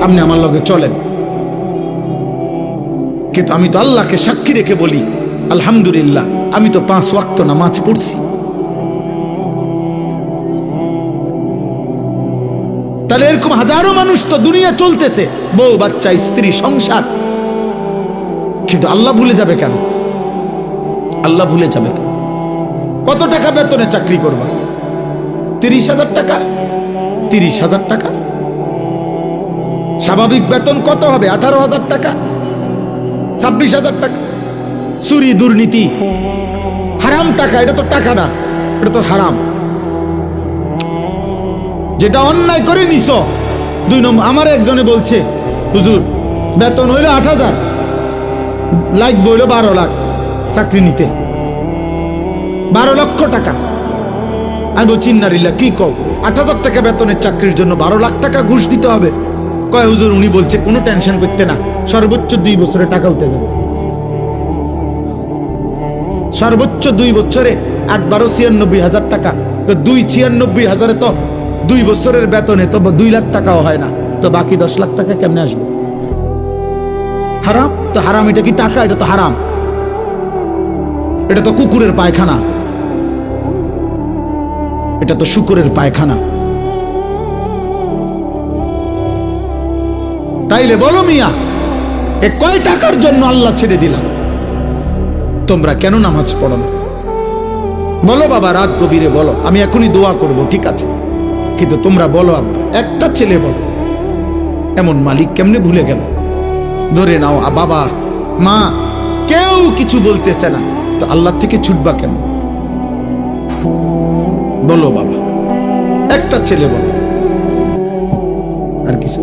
আপনি আমার লগে চলেন। কিন্তু আমি তো আল্লাহকে সাক্ষী রেখে বলি, আলহামদুলিল্লাহ আমি তো 5 ওয়াক্ত নামাজ পড়ছি। তাহলে এরকম হাজারো মানুষ তো দুনিয়া চলতেছে, বউ বাচ্চা স্ত্রী সংসার, কিন্তু আল্লাহ ভুলে যাবে কেন? আল্লাহ ভুলে যাবে কেন? কত টাকা বেতনে চাকরি করবা? 30,000 টাকা? 30,000 টাকা? স্বাভাবিক বেতন কত হবে? 18,000 টাকা, 26,000 টাকা। চুরি দুর্নীতি হারাম টাকা, এটা তো টাকা না, এটা তো হারাম। যেটা অন্যায় করে নিছ। 2 নম্বর, আমার একজনে বলছে, হুজুর বেতন হইলো 8,000, লাগবে হইলো 12 লাখ চাকরি নিতে, 12 লক্ষ টাকা। আমি বলছি ইন্নালিল্লাহ, কি কও? 8,000 টাকা বেতনের চাকরির জন্য 12 লাখ টাকা ঘুষ দিতে হবে? কয় হুজুর উনি বলছে কোনো টেনশন করতে না, সর্বোচ্চ 2 বছরে টাকা উঠে যাবে। সর্বোচ্চ 2 বছরে 8-12 96,000 টাকা। তো 96,000 তো 2 বছরের বেতনে তো 2 লাখ টাকাও হয় না, তো বাকি 10 লাখ টাকা কেমনে আসবে? হারাম তো হারাম। এটা কি টাকা? এটা তো হারাম। এটা তো কুকুরের পায়খানা, এটা তো শুকুরের পায়খানা। তাইলে বলো মিয়া, এ কয় টাকার জন্য আল্লাহ ছেড়ে দিলা? তোমরা কেন নামাজ পড়ো না? বলো বাবা, রাত গভীরে বলো, আমি এখনই দোয়া করব, ঠিক আছে, কিন্তু তোমরা বলো আব্বা, একটা ছেলে বলো, এমন মালিক কেমনে ভুলে গেল? ধরে নাও বাবা মা কেউ কিছু বলতেছে না, তো আল্লাহ থেকে ছুটবা কেন? বলো বাবা, একটা ছেলে বলো। আর কিছু?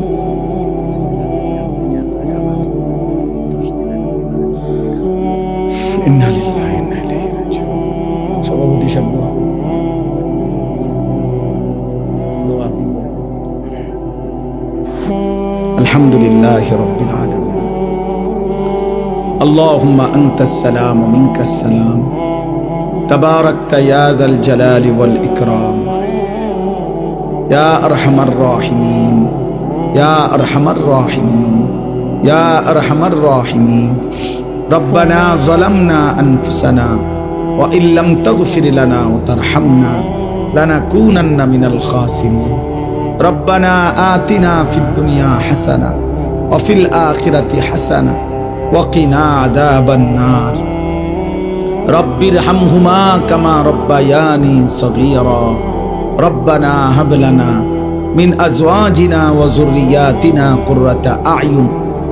সভাপতি শব্দ আলহামদুলিল্লাহ রাব্বিল আলামিন। আল্লাহুম্মা আনতাস সালাম ওয়া মিনকাস সালাম, তাবারাকতা ইয়া যাল জালালি ওয়াল ইকরাম, ইয়া আরহামার রাহিমিন, ইয়া আরহামার রাহিমিন, ইয়া আরহামার রাহিমিন। রব্বানা যালামনা আনফুসানা ওয়া ইল্লাম তাগফির লানা ওয়া তারহামনা লানাকুনান্না মিনাল খাসিরিন। রব্বানা আতিনা ফিদ দুনিয়া হাসানা ওয়া ফিল আখিরাতি হাসানা ওয়া কিনা আযাবান নার। রব্বিরহামহুমা কামা রব্বায়ানি সগীরা। রব্বানা হাব লানা মিন আজওয়াজিনা ওয়া যুররিয়াতিনা কুররাতা আ'য়ুন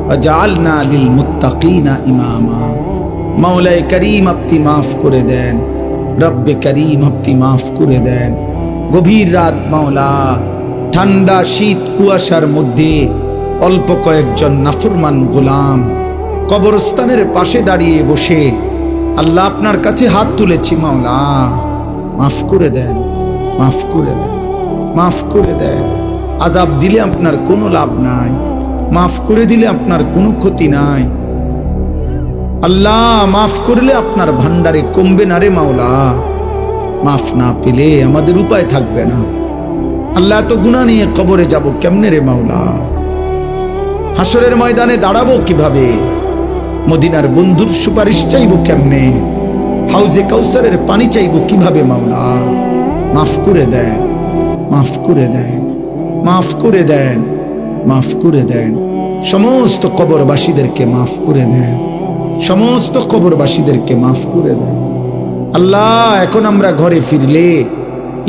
ওয়াজআলনা লিল মুত্তাকিনা ইমামা। মাওলায়ে করিম, আপনি মাফ করে দেন। রব্বে করিম, আপনি মাফ করে দেন। গভীর রাত মাওলা, ঠান্ডা শীত কুয়াশার মধ্যে অল্প কয়েকজন নাফরমান গোলাম কবরস্থানের পাশে দাঁড়িয়ে বসে আল্লাহ আপনার কাছে হাত তুলেছি। মাওলা মাফ করে দেন, মাফ করে দেন, মাফ করে দেন। আযাব দিলে আপনার কোনো লাভ নাই, মাফ করে দিলে আপনার কোনো ক্ষতি নাই। আল্লাহ মাফ করলে আপনার ভান্ডারে কমবে না রে মাওলা। মাফ না পেলে আমাদের উপায় থাকবে না। আল্লাহ তো গুনাহ নিয়ে কবরে যাব কেমনে রে মাওলা? হাসরের ময়দানে দাঁড়াবো কিভাবে? মদিনার বন্ধুর সুপারিশ চাইবো কেমনে? হাউজে কাউসারের পানি চাইবো কিভাবে মাওলা? মাফ করে দেন, মাফ করে দেন, মাফ করে দেন, মাফ করে দেন। সমস্ত কবরবাসীদেরকে মাফ করে দেন, সমস্ত কবরবাসীদেরকে মাফ করে দেন। আল্লাহ এখন আমরা ঘরে ফিরলে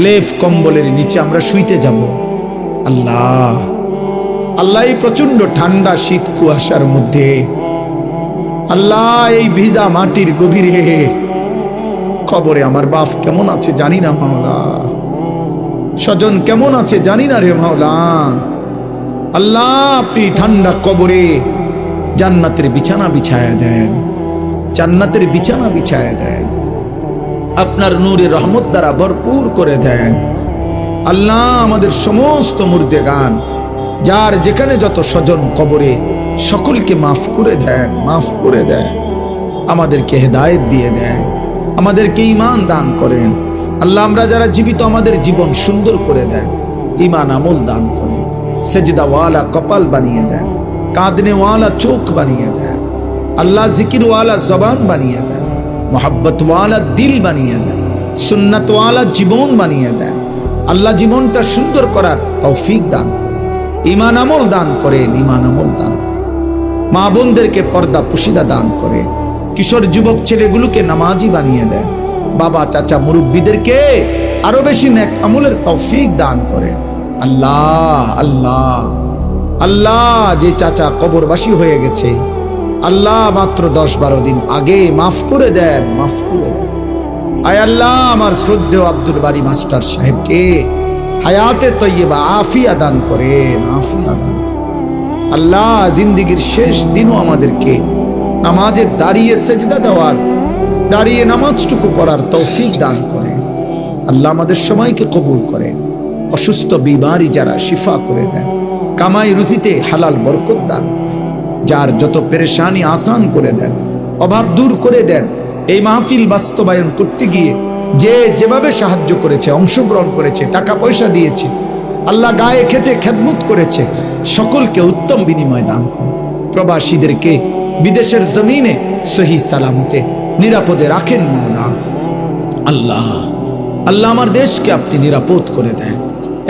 লেফ কম্বলের নিচে আমরা শুইতে যাব। আল্লাহ আল্লাহ এই প্রচন্ড ঠান্ডা শীত কুয়াশার মধ্যে, আল্লাহ এই ভিজা মাটির গভীরে কবরে আমার বাপ কেমন আছে জানি না মাওলা, স্বজন কেমন আছে জানি না রে মাওলা। আল্লাহ আপনি ঠান্ডা কবরে জান্নাতের বিছানা বিছায়া দেন, জান্নাতের বিছানা বিছায়া দেন, আপনার নূরের রহমত দ্বারা ভরপুর করে দেন। আল্লাহ আমাদের সমস্ত মুর্দেগান, যার যেখানে যত স্বজন কবরে, সকলকে মাফ করে দেন, মাফ করে দেন। আমাদেরকে হেদায়েত দিয়ে দেন, আমাদেরকে ঈমান দান করেন। আল্লাহ আমরা যারা জীবিত, আমাদের জীবন সুন্দর করে দেন, ঈমান আমল দান করেন, সেজদাওয়ালা কপাল বানিয়ে দেন, কাঁদনেওয়ালা চোখ বানিয়ে দেন, আল্লাহ জিকিরওয়ালা জবান বানিয়ে দেন, মোহাব্বতওয়ালা দিল বানিয়ে দেন, সুন্নাতওয়ালা জীবন বানিয়ে দেন। আল্লাহ জীবনটা সুন্দর করার তৌফিক দান করেন, ঈমান আমল দান করেন, ঈমান আমল দান করেন। মা বোনদেরকে পর্দা পুশিদা দান করেন, কিশোর যুবক ছেলেগুলোকে নামাজি বানিয়ে দেন, বাবা চাচা মুরব্বীদেরকে আরো বেশি নেক আমলের তৌফিক দান করেন। আল্লাহ আল্লাহ আল্লাহ, যে চাচা কবরবাসী হয়ে গেছে, আল্লাহ মাত্র 10-12 দিন আগে মাফ করে দেন, মাফ করে দেন। আয় আল্লাহ, আমার শ্রদ্ধেয় আব্দুল বারী মাস্টার সাহেবকে হায়াতে তৈয়বা আফিয়া দান করেন, আফিয়া দান করেন। আল্লাহ জিন্দেগীর শেষ দিনও আমাদেরকে নামাজে দাঁড়িয়ে সেজদা দেওয়ার, দাঁড়িয়ে নামাজটুকু পড়ার তৌফিক দান করেন। আল্লাহ আমাদের সময়কে কবুল করেন, অসুস্থ বিমারি যারা শিফা করে দেন, কামাই রুজিতে হালাল বরকত দান, যার যত পেরেশানি আসান করে দেন, অভাব দূর করে দেন। এই মাহফিল বাস্তবায়ন করতে গিয়ে যে যেভাবে সাহায্য করেছে, অংশগ্রহণ করেছে, টাকা পয়সা দিয়েছে, আল্লাহ গায়ে খেটে খেদমত করেছে, সকলকে উত্তম বিনিময় দান করুন। প্রবাসীদেরকে বিদেশের জমিনে সহি সালামতে নিরাপদে রাখেন মওলা। আল্লাহ আল্লাহ আমার দেশকে আপনি নিরাপদ করে দেন,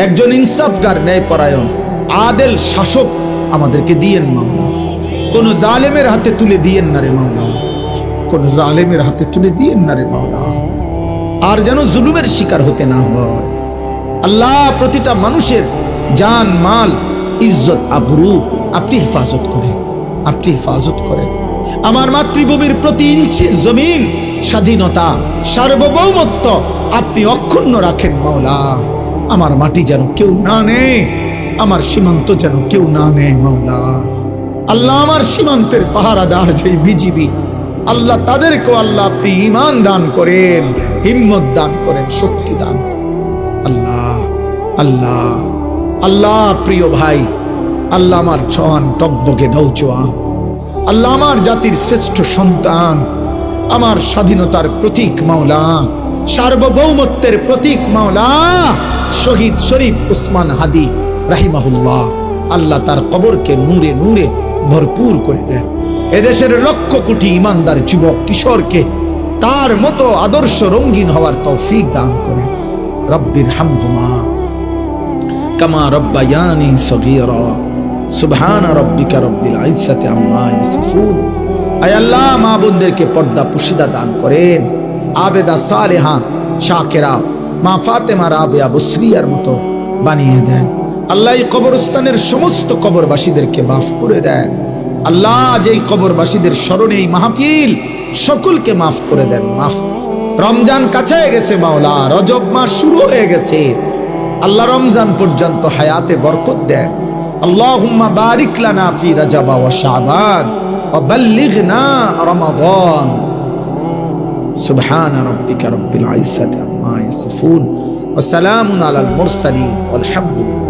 একজন ইনসাফগার, ন্যায়পরায়ণ, আদেল শাসক আমাদেরকে দিয়েন মওলা। কোন জালেমের হাতে তুলে দিয়েন না রে মওলা, কোন জালেমের হাতে তুলে দিয়েন না রে মওলা। আর যেন জুলুমের শিকার হতে না হয়। আল্লাহ প্রতিটা মানুষের জান মাল ইজ্জত আবরু আপনি হেফাজত করেন, আপনি হেফাজত করেন। আমার মাতৃভূমির প্রতি ইঞ্চি জমিন স্বাধীনতা, সার্বভৌমত্ব আপনি অক্ষুণ্ণ রাখেন মওলা। আমার মাটি যেন কেউ না নেয়, আমার সীমান্ত যেন কেউ না নেয় মওলা। আল্লাহ আমার সীমান্তের পাহারাদার যেই বিজিবি, আল্লাহ তাদেরকেও আল্লাহ আপনি ঈমান দান করেন, হিম্মত দান করেন, শক্তি দান করেন। আল্লাহ আল্লাহ আল্লাহ, প্রিয় ভাই, আল্লাহ আমার জওয়ান টকবকে নওজোয়ান, আল্লাহ আমার জাতির শ্রেষ্ঠ সন্তান, আমার স্বাধীনতার প্রতীক মাওলা, সার্বভৌমত্বের প্রতীক মাওলা, শহীদ শরীফ উসমান হাদি রাহিমাহুল্লাহ, আল্লাহ তার কবরকে নূরে নূরে ভরপুর করে দেন। এদেশের লক্ষ কোটি ইমানদার যুবক কিশোরকে তার মতো আদর্শ রঙিন হওয়ার তৌফিক দান করেন। রব্বির হামহুমা কামা রব্বায়ানি সগীরা, সুবহান রাব্বিকা রব্বিল ইজ্জাতি আম্মা ইয়াসিফুন। আয় আল্লাহ মাবুদদেরকে পর্দা পুশিদা দান করেন, আবেদা সালেহা শাকেরা মা ফাতেমা রাবিয়া বসরিয়ার মতো বানিয়ে দেন। আল্লাহ এই কবরস্থানের সমস্ত কবরবাসীদেরকে মাফ করে দেন। আল্লাহ যেই কবরবাসীদের স্মরণে এই মাহফিল, সকলকে মাফ করে দেন, মাফ। রমজান কাছে গেছে মাওলা, রজব মাস শুরু হয়ে গেছে, আল্লাহ রমজান পর্যন্ত হায়াতে বরকত দেন। আল্লাহুম্মা বারিক লানা ফি রজব ওয়া শাবান ওয়া বাল্লিগনা রমাদান। সুবহান রাব্বিকা রব্বিল ইজ্জাতি আম্মা ইয়াসিফুন ওয়া সালামুন আলাল মুরসালিন ওয়াল হামদুলিল্লাহ।